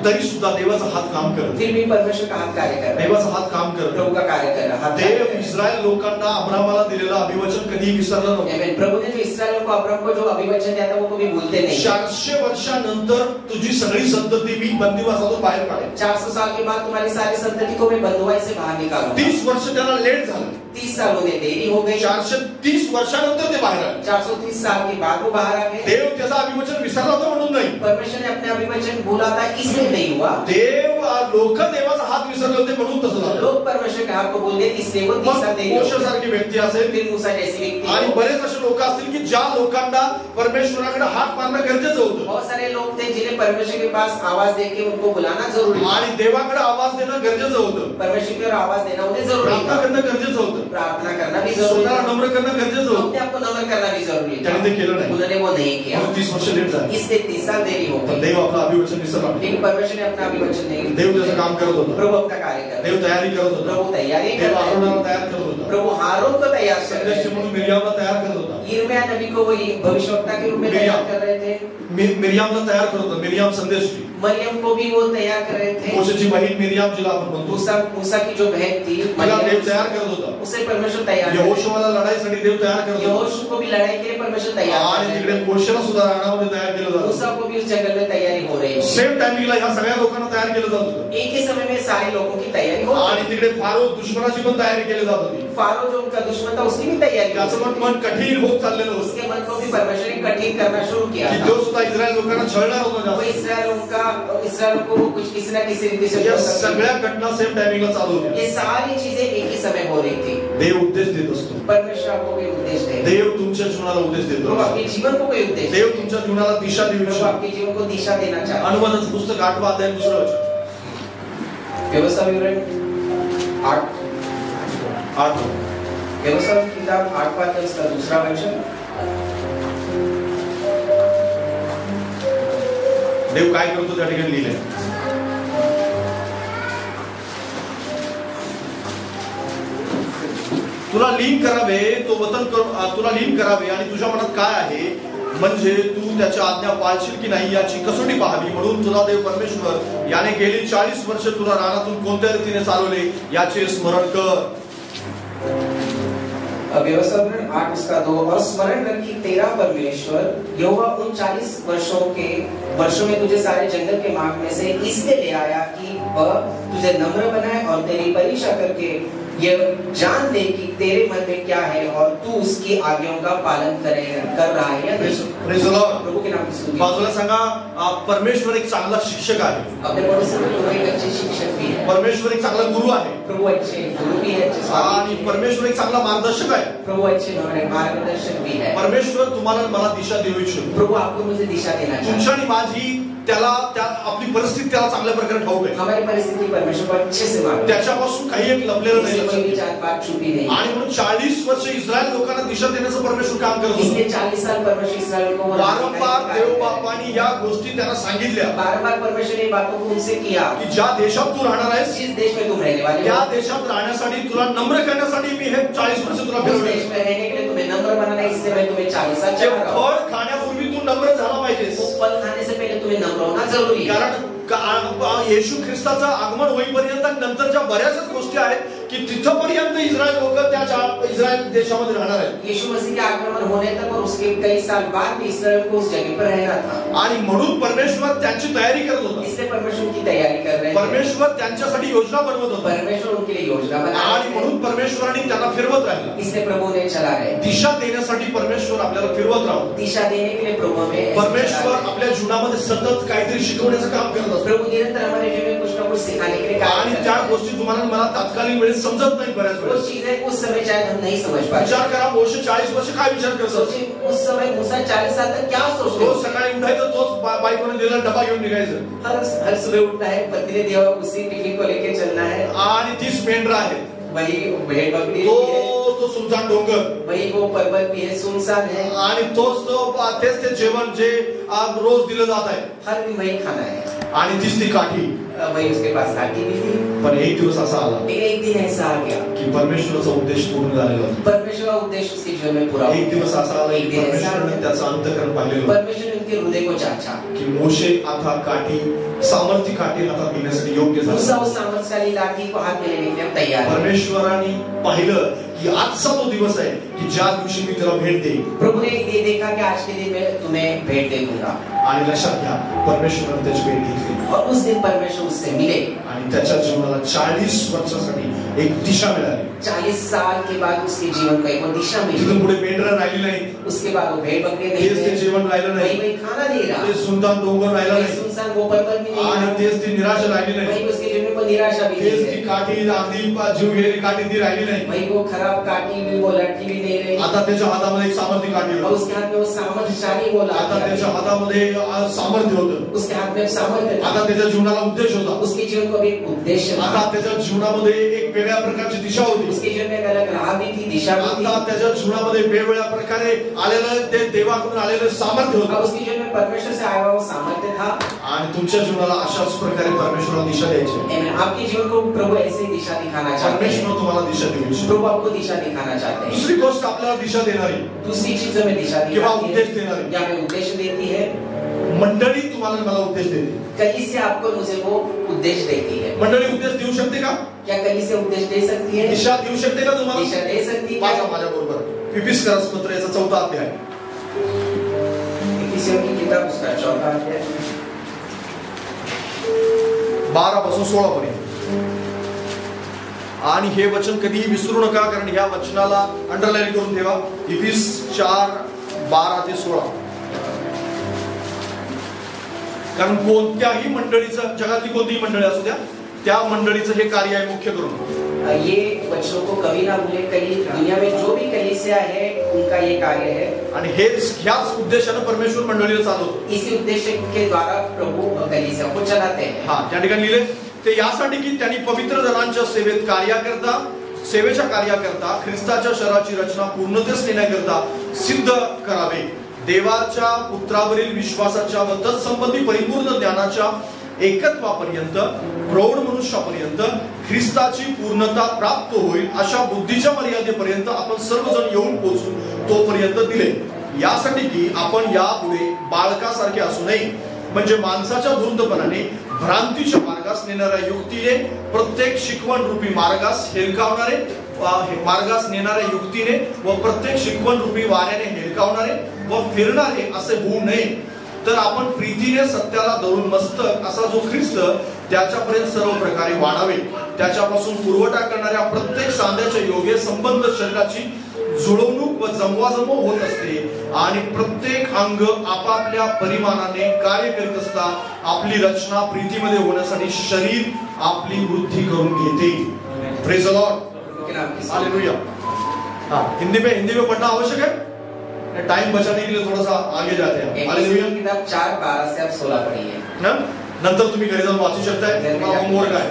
तरी सुद्धा देवाचा हात काम करत आहे. फिर भी परमेश्वर का हाथ कार्य कर रहा है. देवाचा हात काम करत आहे. प्रभु का कार्य कर रहा है. देव इस्रायल लोकांना अब्राहमाला दिलेलं अभिवचन कधी विसरलं नव्हतं. आमेन. प्रभु ने जो इस्राएल को अब्राहम को जो अभिवचन दिया था वो कभी भूलते नहीं. 400 वर्षानंतर तुझी सगळी संतती मी बंदिवासातून बाहेर काढेन. 400 साल के बाद तुम्हारी सारी संतति को मैं बंधुआई से बाहर निकालूंगा. 30 वर्ष त्याला लेट झालं. 30 साल उन्हें देरी हो गई. 430 वर्षानंतर ते बाहेर आले. 430 साल के बाद वो बाहर आ गए. देव त्याचा अभिवचन विसरला होता म्हणून नाही. परमेश्वर ने अपने अभिवचन भूला था इसलिए नहीं हुआ. देव लोक देवाचा हात विसरले होते म्हणून तसं झालं. लोग परमेश्वर के हाथ को भूल गए इसलिए वो 30 साल देरी हो गई. मोशेसारखी व्यक्ती असेल, फिर मूसा जैसी व्यक्ति आणि बरेच असे लोक असतील की ज्या लोकांना परमेश्वराकडे हात मारणं गरजेचं होतं. बहुत सारे लोग थे जिन्हें परमेश्वर के पास आवाज देके उनको बुलाना जरूरी था. आणि देवाकडे आवाज देणं गरजेचं होतं. परमेश्वर की ओर आवाज देना उन्हें जरूरी प्रार्थना था. करणं गरजेचं होतं. प्रार्थना करना भी जरूरी स्वतःला था. नम्र करणं गरजेचं होतं. अपने आप को नम्र करना भी जरूरी था. त्याने ते केलं नाही. उन्होंने वो नहीं किया. 30 वर्ष लेट झाले. इसलिए 30 साल देरी हो गई. देव आपलं अभिवचन विसरला. लेकिन परमेश्वर ने अपना अभिवचन नहीं. देव त्याचं काम करत होता. प्रभु अपना कार्य कर. देव तयारी करत होता. प्रभु तैयारी कर. देव आरोनाला तयार करत होता. प्रभु हारून को तैयार कर रहे संदेश थे. म्हणून मिर्यामला तयार करत होता. यिर्मयाह नबी को वो भविष्यवक्ता के रूप में तैयार कर रहे थे. मिर्यामला तयार करत होता. मिर्याम संदेशी. मरियम को भी वो तैयार कर रहे थे. मोशेची बहीण मिर्याम जिला आपण म्हणतो. मूसा की जो बहन थी तिला देव तयार करत होता. उसे परमेश्वर तैयार. यहोशूआला लढाईसाठी देव तयार करत होता. यहोशू को भी लड़ाई के लिए परमेश्वर तैयार. आणि तिकडे मोशेला सुद्धा राणामध्ये तयार केलं जात. मूसा को भी उस जंगल में तैयारी हो रही है. सेम टायमिंगला ह्या सगळ्या लोकांना तयार केलं जात होतं. एक ही समय में सारे लोगों की तैयारी हो. आणि तिकडे फारो दुश्मनाची पण तयारी केली जात होती. फारो जो उनका दुश्मन था उसकी भी तैयारी. त्याचं मन कठीण होत चाललेलं होतं. उसके मन को भी परमेश्वर ने कठिन करना शुरू किया. की तो सुद्धा इस्रायल लोकांना छळणार होता. वो इस्राएल को कुछ किसी न किसी रीति से या सगळ्या घटना सेम टायमिंगला चालू होत्या. ये सारी चीजें एक ही समय हो रही थी. देव उपदेश देत असतो. परमेश्वर आपको कोई उपदेश दे. देव तुमच्या जीवनाला उपदेश देतो. प्रभु आपके जीवन को कोई उपदेश. देव तुमच्या जीवनाला दिशा देऊ प्रभु इच्छितो. आपके जीवन को दिशा देना चाहता है. अनुवादाचं पुस्तक 8वा अध्याय 2रा वचन. व्यवस्था विवरण 8 व्यवस्था किताब 8वां अध्याय उसका 2रा वचन. देव काय करतो त्या ठिकाणी लिहिलंय. तुला लीन करावे तो वतन तुला लीन करावे आणि तुझ्या मनात काय आहे म्हणजे तू त्याच्या आज्ञा पाळशील की नाही याची कसोटी पाहावी. म्हणून तुला देव परमेश्वर याने गेली 40 वर्ष तुला रानातून कोणत्या रीतीने चालवले याचे स्मरण कर. व्यवस्था 8 उसका 2 और स्मरण कर कि तेरा परमेश्वर यहोवा उन 40 वर्षों में तुझे सारे जंगल के मार्ग में से इसलिए ले आया कि वह तुझे नम्र बनाए और तेरी परीक्षा करके ये जान ले कि तेरे मन में क्या है और तू उसकी आज्ञाओं का पालन कर रहा है या नहीं. प्रभु के नाम से बाजूला सांगा परमेश्वर एक चांगला शिक्षक आहे. अपने पड़ोसी में प्रभु एक अच्छे शिक्षक भी है. परमेश्वर एक चांगला गुरु आहे. प्रभु अच्छे गुरु भी है. आणि परमेश्वर एक चांगला मार्गदर्शक आहे. प्रभु अच्छे मार्गदर्शक भी है. परमेश्वर तुम्हाला मला दिशा देऊ इच्छितो. प्रभु आपको मुझे दिशा देना चाहता है. तुमच्या आणि माझी त्याला आपली परिस्थिती त्याला चांगल्या प्रकारे ठाऊक आहे. हमारी परिस्थिती परमेश्वर को अच्छे से मालूम. त्याच्यापासून काही एक लपलेलं नाही. आणि म्हणून 40 वर्ष इस्रायल लोकांना दिशा देण्याचं परमेश्वर काम करत होते. 40 साल परमेश्वर इस्राएल को वारंवार देव बापांनी या गोष्टी त्यांना सांगितल्या. बार-बार परमेश्वर ने बातों को उनसे किया की ज्या देशात तू राहणार आहेस जिस देश में तुम रहने वाले हो त्या देशात राहण्यासाठी तुला नम्र करण्यासाठी मी हे 40 वर्ष तुला फिरवले. देश में रहने के लिए तुम्हें नम्र बनाना है इसलिए मैं तुम्हें 40 साल चला रहा हूं. फळ खाण्यापूर्वी तू नम्र झाला पाहिजेस. फल खाने से पहले तुम्हें नम्र होना जरूरी है. कारण येशू ख्रिस्ताचं आगमन होईपर्यंत नंतरच्या बऱ्याचच गोष्टी आहेत की तिथपर्यंत इस्रायल लोक त्या इस्रायल देशामध्ये राहणार आहेत. यीशु मसीह के आगमन होने तक और उसके कई साल बाद भी इस्राएल को उस जगह पर रहना था. आणि म्हणून परमेश्वर त्यांची तयारी करत होता. इसलिए परमेश्वर उनकी तैयारी कर रहे हैं. परमेश्वर त्यांच्यासाठी योजना बनवत होता. परमेश्वर उनके लिए योजना बना रहा है. आणि म्हणून परमेश्वराने त्यांना फिरवत राहिला. इसलिए प्रभु ने चला रहे. दिशा देण्यासाठी परमेश्वर आपल्याला फिरवत राहतो. दिशा देने के लिए प्रभु में परमेश्वर आपल्या जीवनामध्ये सतत काहीतरी शिकवण्याचं काम करत असतो. प्रभु निरंतर हमारे जीवन में कुछ ना कुछ सिखाने के लिए कार्य आणि त्या गोष्टी तुम्हाला मला तात्कालिक वेळेस समजत नाही. बऱ्याच वो वेळेस चीजें उस समय शायद हम नहीं समझ पाते. विचार करा मोशे 40 वर्ष काय विचार करत होता. सोचिए उस समय मूसा 40 साल तक क्या सोचते. रोज सकाळी उठायचं तोच बायकोने दिलेला डबा घेऊन निघायचं. हर सुबह उठना है पत्नी ने दिया उसी टिफिन को लेके चलना है. आणि 30 मेंढरं आहेत. वही भेड़ बकरी भी है, तो सुनसान डोंगर, वही वो पर्वत भी है, सुनसान है, आणि तेच ते जेवण जे रोज दिलं जात आहे, हर दिन वही खाना है, आणि तीच ती काठी. वही उसके पास लाठी भी थी. पण एक दिवस असा आला लेकिन एक दिन ऐसा आ गया की परमेश्वराचा उद्देश पूर्ण झालेला होता. परमेश्वर का उद्देश्य उसके जीवन में पूरा एक दिवस असा आला एक की दिन ऐसा परमेश्वराने आया, त्याचं अंतःकरण पाहिलेलं होतं परमेश्वर ने उनके हृदय को चाचा की मोशे आता काठी, सामर्थ्य काठी हातात घेण्यासाठी योग्य मूसा झाला. उस सामर्थ्यशाली लाठी को हाथ में लेने के लिए तैयार है. परमेश्वराने पाहिलं की आजचा तो दिवस आहे की ज्या दिवशी मी तुला भेट देईन. प्रभु ने ये देखा कि आज के दिन मैं तुम्हें भेंट दे दूंगा. आणि लक्षात घ्या, परमेश्वराने त्याची भेट घेतली और उस दिन परमेश्वर उससे मिले. आणि त्याच्या जीवनाला 40 वर्षासाठी एक दिशा मिळाली. 40 साल के बाद उसके जीवन को एक और दिशा मिली. तिथून पुढे मेंढरं राहिली नाही, उसके बाद वो भेड़ बकरी नहीं तेच ते थे, जेवण राहिलं वही नाही, वही खाना नहीं रहा, ते सुनसान डोंगर राहिला वही नाही, सुनसान वो पर्वत भी नहीं आणि रहा, तेच ती निराशा राहिली नाही, वही उसके जीवन में निराशा भी तेच नहीं ती है, काठी अगदी जीव गेलेली काठी ती राहिली नाही. वही वो खराब काटी भी वो लठी भी नहीं रही. आता त्याच्या हातामध्ये एक सामर्थ्य काठी और होती. उसके हाथ में वो सामर्थ्यशाली वो आता लाठी त्याच्या थी. हातामध्ये सामर्थ्य होतं. उसके हाथ में सामर्थ्य था. आता त्याच्या जीवनाला उद्देश होता. उसके जीवन को भी एक उद्देश्य आता था. त्याच्या जीवनामध्ये एक वेगळ्या प्रकारची दिशा होती. उसके जीवन में एक अलग राह भी थी, दिशा भी थी. आता त्याच्या जीवनामध्ये वेगवेगळ्या प्रकारे आलेलं ते देवाकडून आलेलं सामर्थ्य अब होतं. उसके जीवन में परमेश्वर से आया हुआ वो सामर्थ्य था. आणि तुमच्या जीवनाला अशाच प्रकारे परमेश्वराला दिशा द्यायची. Amen. आपके जीवन को प्रभु ऐसे ही दिशा दिखाना चाहते हैं. परमेश्वर तुम्हाला दिशा देऊ इच्छितो. प्रभु आपको दिशा दिखाना चाहते हैं. दुसरी गोष्ट आपल्याला दिशा देणारी दूसरी चीजों में दिशा किंवा दिखाती उद्देश है, देणारी या हमें उद्देश्य देती है. मंडळी तुम्हाला मला उद्देश देते. कली से आपको मुझे वो उद्देश्य देती है. मंडळी उद्देश देऊ शकते का? क्या कली से उद्देश्य दे सकती है? दिशा देऊ शकते का तुम्हाला? दिशा दे सकती है. वाचा माझ्या बरोबर फिलिप्पियस पत्र याचा 4था अध्याय. इफिसियों की किताब उसका 4था अध्याय 12 पासून 16 पर्यंत. आणि हे वचन कधीही विसरू नका, कारण ह्या वचनाला अंडरलाईन करून ठेवा. इफिस 4:12 ते 16. कारण कोणत्याही मंडळीचं, जगातली कोणतीही मंडळी असू द्या, त्या मंडळीचं हे कार्य आहे मुख्य करून. ये वचनों को कभी ना भूले. कली दुनिया में जो भी कलीसिया है उनका ये कार्य है. आणि ह्याच उद्देशाने परमेश्वर मंडळीला चालवतो. इसी उद्देश्य के द्वारा प्रभु कलीसिया को चलाते हैं. हा, त्या ठिकाणी लिहिले ते यासाठी की त्यांनी पवित्र जनांच्या सेवेच्या कार्याकरता ख्रिस्ताच्या शरीराची रचना पूर्णतेस नेण्याकरता सिद्ध करावे. देवाच्या पुत्रावरील विश्वासाच्या व तत्संबंधी परिपूर्ण ज्ञानाच्या एकत्वापर्यंत, प्रौढ मनुष्यापर्यंत ख्रिस्ताची पूर्णता प्राप्त होईल अशा बुद्धीच्या मर्यादेपर्यंत आपण सर्वजण येऊन पोहोचू तोपर्यंत दिले. यासाठी की आपण यापुढे बाळकासारखे असू नये, म्हणजे माणसाच्या धूर्तपणाने भ्रांतीच्या मार्गास नेणाऱ्या युक्तीने, प्रत्येक शिकवण रूपी मार्गास नेणाऱ्या युक्तीने व प्रत्येक शिकवण रूपी वाऱ्याने हेलकावणारे व फिरणारे असे होऊ नये, तर आपण प्रीतीने सत्याला धरून मस्तक असा जो ख्रिस्त त्याच्यापर्यंत सर्व प्रकारे वाढावे. त्याच्यापासून पुरवठा करणाऱ्या प्रत्येक सांध्याच्या योग्य संबंध शरीराची जुळवणूक व जमवाजमव होत असते, आणि प्रत्येक अंग आपापल्या परिमाणाने कार्य करीत असता आपली रचना प्रीतीमध्ये होण्यासाठी शरीर आपली वृद्धी करून घेते. Praise the Lord. Hallelujah. Hindi में पढ़ना आवश्यक है. टाइम बचाने के लिए थोड़ा सा आगे जाते हैं. हालेलुया. किताब 4:12 से आप 16 पढ़िए. नंतर तुम्ही घरी जाऊन वाचू शकताय. होमवर्क आहे,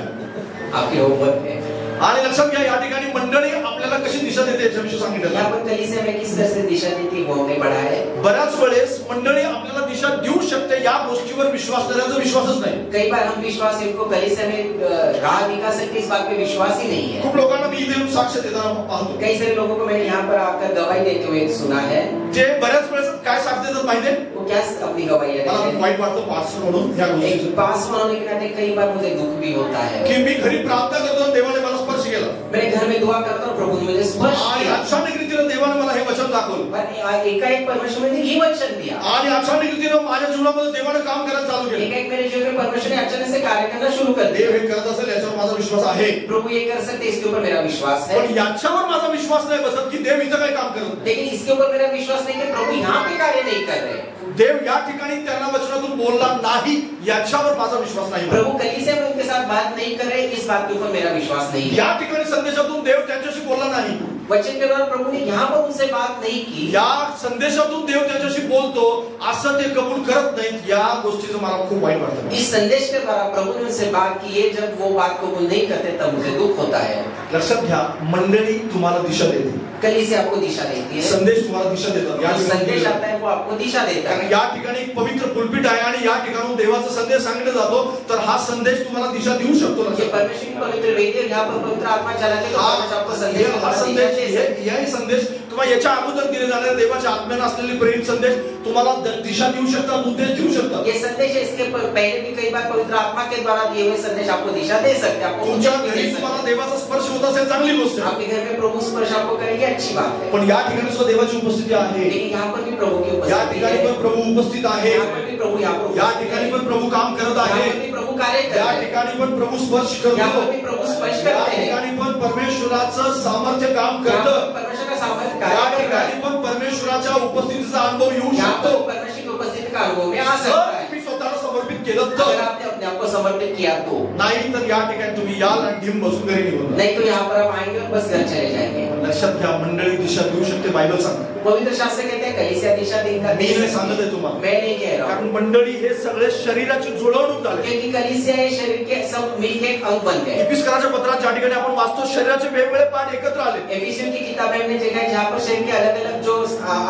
आपके होमवर्क है. आणि लक्षात घ्या, या ठिकाणी मंडळी आपल्याला कशी दिशा देते याच्याविषयी सांगितलं. यहाँ पर कलीसिया में किस तरह से दिशा देती है वो हमने पढ़ा है. बऱ्याच वेळेस मंडळी आपल्याला दिशा देऊ शकते, या गोष्टीवर विश्वास करायचा विश्वासच नाही. कई बार हम विश्वास इनको कलीसिया में राह दिखा सकते, इस बात पे विश्वास ही नहीं है. खूप लोकांना मी इथे येऊन साक्ष देताना पाहतो. कई सारे लोगों को मैंने यहाँ पर आकर गवाही देते हुए सुना है. जे बऱ्याच वेळेस काय साक्ष देतात माहितीये, वो क्या अपनी गवाही मला देते हैं. वाईट वाटतं पास्टर म्हणून ह्या गोष्टी, एक पास्टर होने के नाते कई बार मुझे दुख भी होता है की मी घरी प्रार्थना करतो, देवाने मला स्पर्श केला. मेरे घर में दुआ करता हूँ, प्रभु ने मुझे स्पर्श आणि किया. अचानक रीतीने देवाने मला हे वचन दाखवलं. पर एकाएक परमेश्वर ने ये वचन दिया. आणि अचानक रीतीने माझ्या जीवनामध्ये देवाने काम करायला चालू केलं. एकाएक मेरे जीवन में परमेश्वर ने अचानक से कार्य करना शुरू कर दिया. देव हे करत असेल याच्यावर माझा विश्वास आहे. प्रभु ये कर सकते, इसके ऊपर मेरा विश्वास है. पण याच्यावर माझा विश्वास नाही बसत की देव इथं काही काम करत नाही. लेकिन इसके ऊपर मेरा विश्वास नहीं कि प्रभु यहाँ पे कार्य नहीं कर रहे. देव या ठिकाणी त्यांना वचनातून बोलला नाही, याच्यावर माझा विश्वास नाही. प्रभु कलीसिया में उनके साथ बात नहीं कर रहे, इस बात के ऊपर मेरा विश्वास नहीं है. या ठिकाणी संदेशातून देव त्यांच्याशी बोलला नाही, वचन के द्वारा प्रभु ने यहाँ पर उनसे बात नहीं की. या संदेशातून देव त्यांच्याशी बोलतो असं ते कबूल करत नाहीत. या गोष्टीचं मला खूप वाईट वाटतं. इस संदेश के द्वारा प्रभु ने उनसे बात की है, जब वो बात कबूल नहीं करते तब मुझे दुख होता है. लक्षात घ्या, मंडळी तुम्हाला दिशा देते. कलीसिया आपको दिशा देती है. संदेश तुम्हाला दिशा देतात. या संदेश आता है वो आपको दिशा देता है. कारण या ठिकाणी एक पवित्र पुलपिट आहे आणि या ठिकाणून देवाचा संदेश सांगितला जातो. तर हा संदेश तुम्हाला दिशा देऊ शकतो. ये परमेश्वर की पवित्र वेदी है, जहाँ पर पवित्र आत्मा चलाते तो परमेश्वर आपको संदेश. हा संदेश, हे संदेश किंवा याच्या अगोदर दिले जाणारे देवाच्या आत्म्याने असलेले प्रेरित संदेश तुम्हाला दिशा देऊ शकतात, उद्देश देऊ शकतात. ये संदेश इसके पहले भी कई बार पवित्र आत्मा के द्वारा दिए हुए संदेश आपको दिशा दे सकते हैं. आपको तुमच्या घरी तुम्हाला देवाचा स्पर्श होत असेल, चांगली गोष्ट आहे. आपके घर में प्रभु स्पर्श आपको करेंगे, अच्छी बात है. पण या ठिकाणी सुद्धा देवाची उपस्थिती आहे. लेकिन यहाँ पर भी प्रभु की या उपस्थिति ठिकाणी है. पण प्रभू उपस्थित आहे. यहाँ पर भी प्रभु यहाँ पर या ठिकाणी पण प्रभु काम करत आहे. यहाँ पर भी प्रभु कार्य कर या रहे हैं. ठिकाणी पण प्रभू स्पर्श करतो. यहाँ पर भी प्रभु स्पर्श या करते हैं. ठिकाणी पण परमेश्वराचं सामर्थ्य काम यहाँ करतं. पर परमेश्वर का सामर्थ्य या कार्य कर रहा ठिकाणी है. पण परमेश्वराच्या उपस्थितीचा अनुभव येऊ यहाँ शकतो. पर परमेश्वर की उपस्थिति का अनुभव में आ सकता जर है. तुम्ही स्वतःला समर्पित केलं अगर तर. आपने अपने आप को समर्पित किया तो. नाही तर या ठिकाणी तुम्ही याल आणि ढिम बसून घरी निघून जा. नहीं तो यहाँ पर आप आएंगे और बस घर चले जाएंगे. लक्षात घ्या, मंडळी दिशा देऊ शकते. बायबल सांगते. पवित्र शास्त्र कहते हैं कलीसिया दिशा देगा. मी हे सांगत आहे तुम्हाला. मैं नहीं कह रहा हूँ. कारण मंडळी हे सगळे शरीराची जुळवणूक झाले. क्योंकि कलीसिया ये शरीर के सब मिलके एक अंग बन गए. एफिसकराच्या पत्रात ज्या ठिकाणी आपण वाचतो शरीराचे वेगवेगळे पार्ट एकत्र आले. एफिसियों की किताब हमने देखा है जहाँ पर शरीर के अलग अलग जो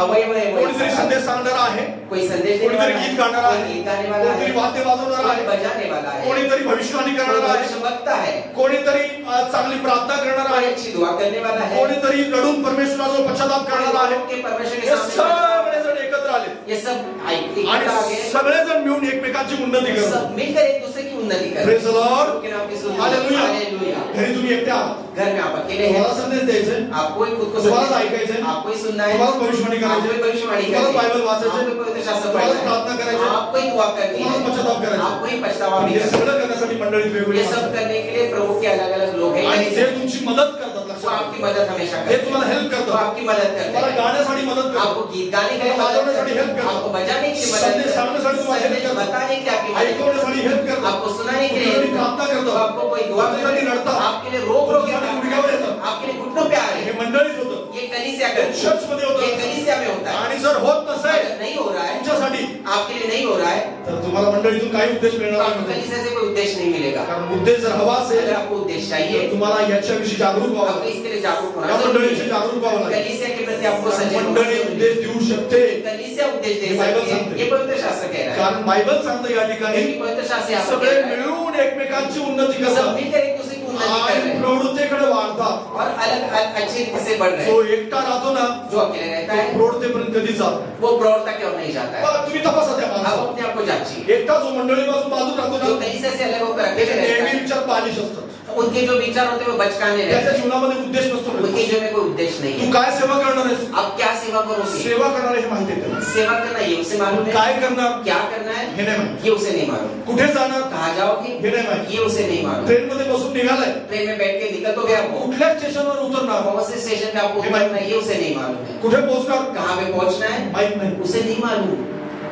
अवयव है वो कोणीतरी संदेश सांगणार आहे, कोई संदेश देने कोणीतरी वाला गीत है, गाणार कोई आहे, गीत गाने वाला है, कोणीतरी वाद्य वाजवणार कोई आहे, बजाने वाला है, कोणीतरी भविष्यवाणी कोई करणार आहे, भविष्यवक्ता है, कोणीतरी चांगली प्रार्थना करणार कोई आहे, अच्छी दुआ करने वाला है, कोणीतरी रडून परमेश्वराचा पश्चाताप करणार आहे. के परमेश्वर के हे सामने सगळेजण एकत्र आले ये सब आणि इकट्ठा आ गए. सगळेजण मिळून एकमेकांची उन्नती करतात. सब मिलकर एक दूसरे की उन्नति कर. Praise the Lord. के नाम की स्तुति. हालेलुया. हालेलुया. घरी तुम्ही एकटे आहात. घर में आप अकेले हैं. तुम्हाला संदेश द्यायचे, आपको ही खुद को तुम्हाला ऐकायचंय, आपको ही सुनना है, तुम्हाला भविष्यवाणी करायची, आपको ही भविष्यवाणी तुम्हाला करनी है, बायबल वाचायचं, आपको पवित्र शास्त्र तुम्हाला पढ़ना है, प्रार्थना करायची, आपको ही दुआ करनी है, तुम्हाला पश्चाताप करायचा. आपको ही पछतावा भी हे करना सगळं करण्यासाठी मंडळीत है. वेगवेगळे ये सब करने के लिए प्रभु के अलग अलग लोग हैं. आणि जे तुमची मदत करतात. वो लक्षात आपकी मदद हमेशा हे करते तुम्हाला हैं. हेल्प वो करतात. आपकी मदद करते तुम्हाला हैं. गाण्यासाठी मदत करतात. आपको गीत गाने के लिए तुम्हाला मदद वाजवण्यासाठी करते हेल्प हैं. करतात. आपको बजाने के लिए मदद संदेश करते सांगण्यासाठी तुम्हाला हैं. हेल्प संदेश करतात. बताने के लिए आपकी मदद करते ऐकवण्यासाठी हेल्प हैं. करतात. आपको सुनाने के लिए तुमच्यासाठी प्रार्थना करतात. आपको कोई दुआ तुमच्यासाठी करते लढतात. हैं. आपके लिए रोक रोक के तुमच्यासाठी गुडघ्यावर येतात. आपके लिए घुटनों पे आ रहे हे हैं. मंडळीत होतं. ये कलीसिया करती है. चर्च मध्ये होतं. ये कलीसिया में होता है. आणि जर होत नसेल अगर नहीं हो रहा है तुमच्यासाठी आपके लिए नहीं हो रहा है तर तुम्हाला मंडळीतून काही उद्देश तो मिळणार आपको नाही. कलीसिया से कोई उद्देश्य नहीं मिलेगा. कारण उद्देश जर हवा असेल अगर आपको उद्देश्य तर चाहिए तुम्हाला याच्याविषयी जागरूक व्हावं आपको लागेल. इसके लिए जागरूक होना या जरूरी मंडळीशी है. जागरूक व्हावं लागेल. कलीसिया के प्रति आपको सचेत होना मंडळी जरूरी है. उद्देश देऊ शकते. कलीसिया उपदेश दे बाइबल सकती है. सांगते. ये पवित्र शास्त्र कह रहा है. कारण बायबल सांगतं या ठिकाणी क्योंकि पवित्र शास्त्र यहाँ पर सगळे कह रहा है. मिळून एकमेकांची उन्नती सब करतात मिलकर एक दूसरे की उन्नति कर आणि रहे हैं प्रवृत्तीकडे वाढतात. और अलग अच्छे रीति से बढ़ रहे जो हैं. एकटा राहतो ना जो अकेले रहता है प्रवृत्तीपर्यंत कधीच जात नाही. वो प्रौढ़ता की ओर नहीं जाता है. बरं, तुम्ही तपासा त्या आप माणसाला. अपने आप को जांचिए. एकटा जो मंडळीपासून बाजू राहतो जो ना कलीसिया से अलग होकर त्याचे अकेले रहता नेहमी है विचार बालिश असतात. उनके जो विचार होते हैं वो बचकाने रहते त्याच्या हैं. जीवनामध्ये उद्देश नसतो. उनके जीवन में कोई उद्देश्य नहीं तू है. काय सेवा करणार आहेस? आप क्या सेवा करोगे? सेवा करणार हे माहिती आहे त्याला. सेवा करना ये उसे मालूम है. काय करणार क्या करना है हे नाही माहिती. ये उसे नहीं मालूम. कुठे जाणार कहाँ जाओगे हे नाही माहिती. ये उसे नहीं मालूम. ट्रेन मध्ये बसून निघालाय, ट्रेन में बैठ के निकल तो गया वो. कुठल्या स्टेशनवर उतरणार, कौन से स्टेशन पे आपको उतरना है ये उसे नहीं मालूम है. कुठे पोहोचणार कहाँ पे पहुंचना है माहित नाही. उसे नहीं मालूम.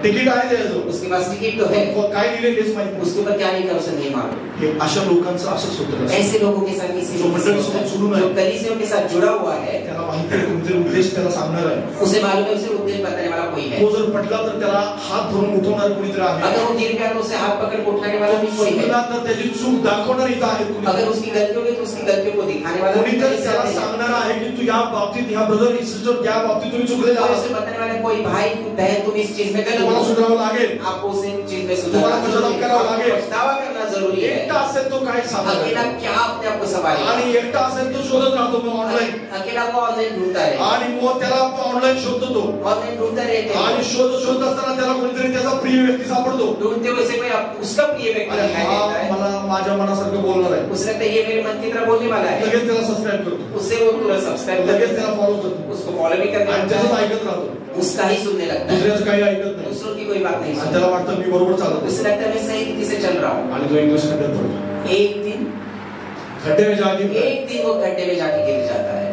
तिकीट आहे त्याचं, उसके पास टिकट तो है, काय लिहिले हेच माहित नाही. उसके ऊपर क्या लिखा उसे नहीं मालूम. हे अशा लोकांचं असंच होतं. ऐसे लोगों के साथ इसी जो मंडळी सोबत सुनून जो आहे कलीसियों के साथ जुड़ा हुआ है त्याला माहिती आहे कोणते उद्देश त्याला सांगणार आहे. उसे मालूम है उसे उद्देश्य बताने वाला कोई है. तो जर पटला तर त्याला हात धरून उठवणार कोणीतरी आहे. अगर वो गिर गया तो उसे हाथ पकड़ के उठाने वाला भी कोई है. चुकला तर त्याची चूक दाखवणार इथं आहे कोणी. अगर उसकी गलती होगी तो उसकी गलतियों को दिखाने वाला भी कोणीतरी कोई त्याला है. सांगणार आहे की तू या बाबतीत या ब्रदर सिस्टर या बाबतीत तुम्ही चुकलेला और आहात, उसे बताने वाला कोई भाई बहन तुम इस चीज में गलत तुम्हाला हो. सुधारावं लागेल. आपको उसे इन चीज में तुम्हाला सुधारना पश्चाताप करावा लागेल. पछतावा करना जरूरी है. एकटा असेल तो काय सांगणार अकेला क्या अपने आप को संभालेगा. आणि एकटा असेल तो शोधत राहतो मग ऑनलाईन अकेला वो ऑनलाइन ढूंढता है. आणि मग त्याला ऑनलाईन शोधतो तो ऑनलाइन ढूंढता रहते हैं. आणि शोधत असताना त्याला कोणीतरी त्याचा प्रिय व्यक्ती सापडतो. ढूंढते हुए से कोई उसका प्रिय व्यक्ति अरे दिखाई हा देता है. मला माझ्या मनासारखं बोलणार आहे. उसे लगता है ये मेरे मन की तरह बोलने वाला है. लगेच त्याला सबस्क्राईब करतो, उससे वो तुरंत सब्सक्राइब कर लगेच देता त्याला फॉलो करतो है. उसको फॉलो भी करने आणि लगता त्याचं है. ऐकत राहतो. उसका ही सुनने लगता है. दुसऱ्याचं काही ऐकत नाही दूसरों की कोई बात नहीं आणि सुनता. त्याला वाटतं मी बरोबर चालत उसे लगता है मैं सही रीति से चल रहा हूँ. आणि तो एक दिवस खड्ड्यात पडतो. एक दिन खड्डे में जाके वो गड्ढे में जाके गिर जाता है.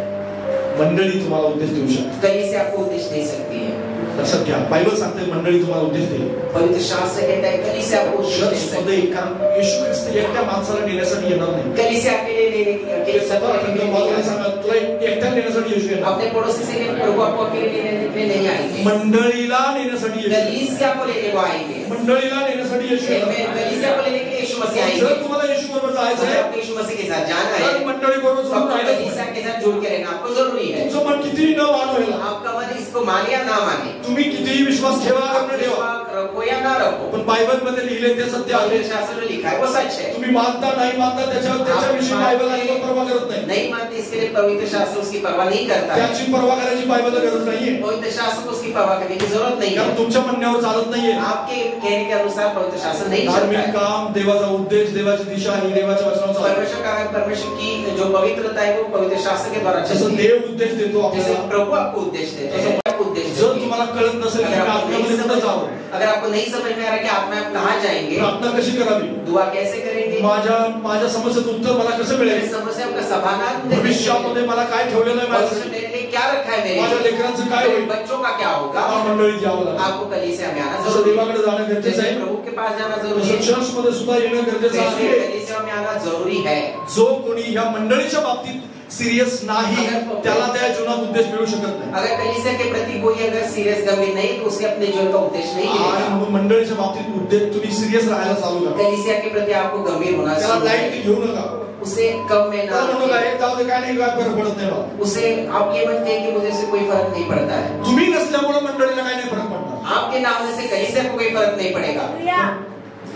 मंडळी तुम्हाला उद्देश देऊ शकते. कलीसिया से आपको उद्देश्य दे सकती है. लक्षात घ्या, बायबल सांगते मंडळी तुम्हाला उद्देश देईल. पवित्र शास्त्र कहता है कलीसिया आपको उद्देश्य दे सकती चर्चमध्ये कारण येशू ख्रिस्त एकट्या माणसाला नेण्यासाठी येणार नाही. है. कलीसिया अकेले लेने की अकेले स्वतः सब बाजूला सांगा, तुला एकट्याला नेण्यासाठी येशू येणार. अपने पड़ोसी से प्रभु आपको अकेले लेने नहीं आएंगे, मंडळीला नेण्यासाठी येशू येणार. कलीसिया को लेने वो आएंगे, मंडळीला नेण्यासाठी येशू येणार. कलीसिया को लेने के लिए यीशु मसीह आएंगे. जर तुम्हाला येशू बरोबर जायचं आहे, आपको यीशु मसीह के साथ जाना है, तर मंडळी बरोबर तो जोडून आपको राहायला कलीसिया के साथ जुड़ के रहना आपको जरूरी है. तुमचं मन कितीही न वाढवेल, आपका मन इसको माने या ना माने, तुम्ही कितीही विश्वास ठेवा का न ठेवा, रखो या ना रखो, पण बायबल मध्ये लिहिले ते सत्य आहे. पवित्र शास्त्र में लिखा है वो सच है. तुम्ही मानता नाही मानता त्याच्याविषयी बायबल आणि परवा करत नाही. नहीं मानते इसके लिए पवित्र शास्त्र उसकी परवाह नहीं करता है. त्याची परवा करायची बायबलला गरज नाहीये, पवित्र शास्त्र को उसकी परवाह करने की जरूरत नहीं कारण है. तुमच्या म्हणण्यावर चालत नाहीये. आपके कहने के अनुसार पवित्र शास्त्र नहीं चलता धार्मिक है. काम, देवाचा उद्देश, देवाची दिशा ही देवाच्या वचनावर चालते. परमेश्वर का परमेश्वर की जो पवित्रता है वो पवित्र शास्त्र के द्वारा जसं चलती है. देव उद्देश देतो जैसे आपल्याला, प्रभु आपको उद्देश देते हैं, आपको उद्देश जर देते हैं. तुम्हाला कळत नसेल की आत्म्यामध्ये कुठे जावं, अगर आपको नहीं समझ में आ रहा कि आप में कहाँ जाएंगे, प्रार्थना कशी करावी, दुआ कैसे करेंगे, माझ्या समस्येचं उत्तर मला कसं मेरी मिळेल, समस्या का समाधान भविष्यामध्ये मला काय ठेवलेलं आहे भविष्य माझ्यासाठी, मेरे लिए क्या रखा है, माझ्या मेरे लेकरांचं काय मेरे होईल, बच्चों का क्या होगा, मंडळीत यावं लागेल. आपको कलीसिया में आना जसं जरूरी है. देवाकडे जाणं गरजेचं जैसे आहे, प्रभु के पास जाना जरूरी तसं है, चर्च मध्ये सुद्धा येणं गरजेचं वैसे आहे. कलीसिया में आना जरूरी है. जो कोणी ह्या मंडळीच्या बाबतीत सिरियस नाही, त्याला त्या जीवनात उद्देश मिळू शकत नाही. अगर कलीसिया के प्रति कोई अगर सीरियस गंभीर नहीं तो उसके अपने जीवन का उद्देश्य नहीं आणि मिलेगा. म्हणून मंडळीच्या बाबतीत उद्देश तुम्ही सिरियस राहायला चालू करा. कलीसिया के प्रति आपको गंभीर होना त्याला चाहिए. लाईट घेऊ नका. उसे कम में ना त्याला म्हणू रखें. काय जाऊ दे, काय नाही, काय फरक पडत नाही मला. उसे आप ये मत कहें कि मुझे से कोई फर्क नहीं पड़ता है. तुम्ही नसल्यामुळे मंडळीला काय नाही फरक पडणार. आपके नाम से कलीसिया को कोई फर्क नहीं पड़ेगा.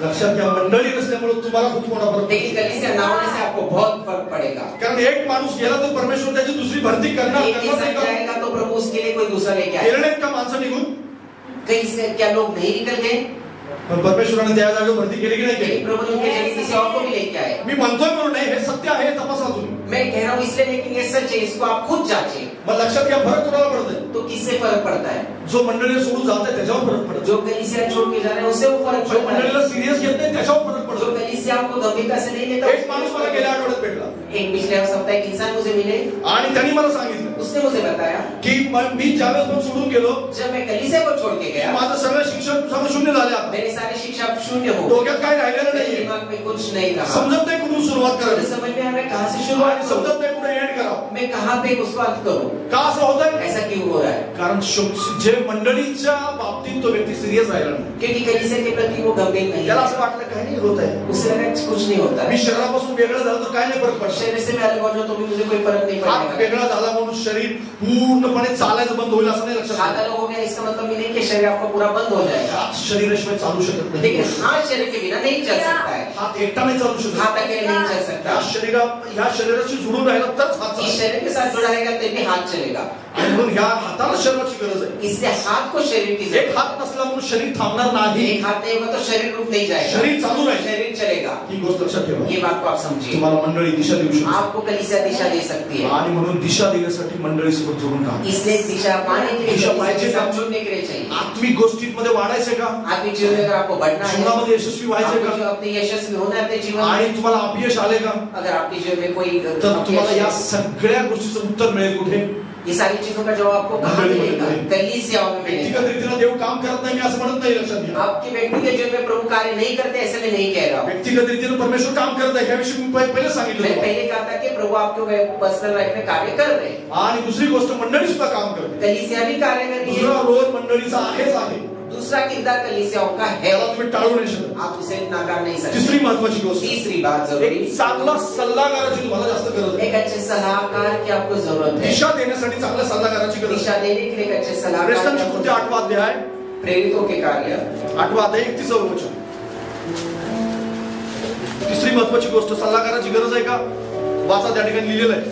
लक्षात घ्या, मंडळी नसल्यामुळे तुम्हाला खूप मोठा फरक लेकिन पडतो. कलीसिया ना होने से आपको बहुत फर्क पड़ेगा. कारण एक माणूस गेला तर परमेश्वर त्याची दुसरी भरती करणार. एक इंसान जाएगा तो प्रभु उसके लिए कोई दूसरा लेके आएगा. गेलेत का माणसं निघून, कहीं से क्या लोग नहीं निकल गए, पण परमेश्वराने त्या जागेवर भरती केली की नाही केली. लेकिन प्रभु ने उनके जगह किसी और को भी लेके आए. मी म्हणतोय म्हणून नाही, हे सत्य आहे, तपासा तुम्ही. मैं कह रहा हूँ इसलिए, लेकिन ये सच है, इसको आप खुद जांचें. मग लक्षात घ्या, फरक कुणाला पडतोय, तो किससे फर्क पड़ता है, जो मंडळी सोडून जात आहे त्याच्यावर फरक पडतो. जो कलीसिया छोड़ के जा रहे हैं उससे वो फर्क जो पड़ता है. मंडळीला सिरियस घेत नाही त्याच्यावर फरक जो पडतो. कलीसिया आपको गंभीरता से नहीं लेता. एक माणूस मला गेल्या आठवड्यात भेटला एक पिछले सप्ताह एक इंसान मुझे मिले, आणि त्यांनी मला सांगितलं उसने मुझे बताया की मी ज्यावेळेस पण सोडून गेलो, जब मैं कलीसिया को छोड़ के गया माझं सगळं शिक्षण सगळं शून्य झाले. आता मेरे सारे शिक्षा शून्य हो, डोक्यात काय राहिलेलं मेरे नाहीये. दिमाग में कुछ नहीं रहा. समजत नाही कुठून सुरुवात मुझे करावी, समझ में आ रहा है कहाँ से शुरुआत आणि करूं, समजत नाही कुठे एंड करावं. मैं कहाँ पे उसको अंत करूं. का असं होतंय, ऐसा क्यों हो रहा है, कारण जे मंडळीच्या बाबतीत तो व्यक्ती सिरियस राहिला नाही. क्योंकि कलीसिया के प्रति वो गंभीर नहीं त्याला है. असं वाटलं काही नाही होत आहे, उसे लगा कुछ नहीं होता मी है. शरीरापासून वेगळं झालं तर काय नाही फरक पडत. शरीर से मैं अलग हो जाऊं तो भी मुझे कोई फर्क नहीं हात पड़ेगा. वेगळा झाला म्हणून शरीर पूर्णपणे चालायचं बंद होईल असं नाही. लक्षात हाथ घ्या. अलग हो गया इसका मतलब ये नहीं कि शरीर आपका पूरा बंद हो जाएगा, हात शरीराशिवाय चालू शकत नाही. लेकिन हाथ शरीर के बिना नहीं चल सकता है. हात एकटा नाही चालू शकत. हाथ अकेले नहीं चल सकता. या शरीराशी जुळून राहिला तरच हात इस चालतो. शरीर के साथ जुड़ा रहेगा तभी हाथ चलेगा. आणि म्हणून ह्या हाताला शरीराची गरज आहे. इसलिए हाथ को शरीर की एक जरूरत हात नसला म्हणून शरीर थांबणार नाही. है. एक हाथ नहीं होगा तो शरीर रुक नहीं जाएगा, शरीर चालू राहील. शरीर चलेगा. ही गोष्ट लक्षात ठेवा. ये बात को आप समझिए. तुम्हाला मंडळी दिशा देऊ शकते, आपको कलीसिया दिशा दे सकती है. आणि म्हणून दिशा देण्यासाठी मंडळीसोबत जोडून राहा. इसलिए दिशा पाने के लिए दिशा कलीसिया पाहिजे के का? साथ जुड़ने के लिए चाहिए. आत्मिक गोष्टींमध्ये वाढायचे का, आत्मिक जीवन में अगर आपको बढ़ना है, जीवनामध्ये यशस्वी व्हायचे आपको जो का, अपने यशस्वी होना है अपने जीवन आणि में, तुम्हाला अपयश आले का, अगर आपके जीवन में कोई तर तुम्हाला या सगळ्या गोष्टीचं उत्तर मिळेल कुठे, ये सारी चीजों का जवाब आपको कहाँ मिलेगा, कलीसियाओं में मिलेगा. व्यक्तिगत रीतीने देव काम करत नाही मी असं म्हणत नाही. लक्षात घ्या, आपके व्यक्तिगत जीवन में प्रभु कार्य नहीं करते ऐसे मैं नहीं कह रहा हूँ. व्यक्तिगत रीतीने परमेश्वर काम करत आहे ह्याविषयी मी पहिले सांगितलं मैं होतं. पहले कहा था कि प्रभु आपके पर्सनल लाइफ में कार्य कर रहे हैं. आणि दुसरी गोष्ट मंडळी सुद्धा काम करते. कलीसिया भी कार्य कर रही दुसरा है. रोल मंडळीचा आहेच आहे, दूसरा किरदार कलीसियाओं का है, त्याला तुम्ही टाळू नाही शकत. आप उसे नकार नहीं सकते. तिसरी महत्वाची गोष्ट, तीसरी बात जरूरी, एक चांगला सल्लागाराची तुम्हाला जास्त गरज आहे. एक अच्छे सलाहकार की आपको जरूरत है. दिशा देण्यासाठी चांगल्या सल्लागाराची गरज दिशा आहे. देने के लिए एक अच्छे सलाहकार प्रेषितांची की कृती आपको- 8वां अध्याय, प्रेरितों के कार्य 8वां अध्याय 31 वचन. तिसरी महत्वाची गोष्ट, सल्लागाराची गरज आहे का, वाचा, त्या ठिकाणी लिहिलेलं आहे.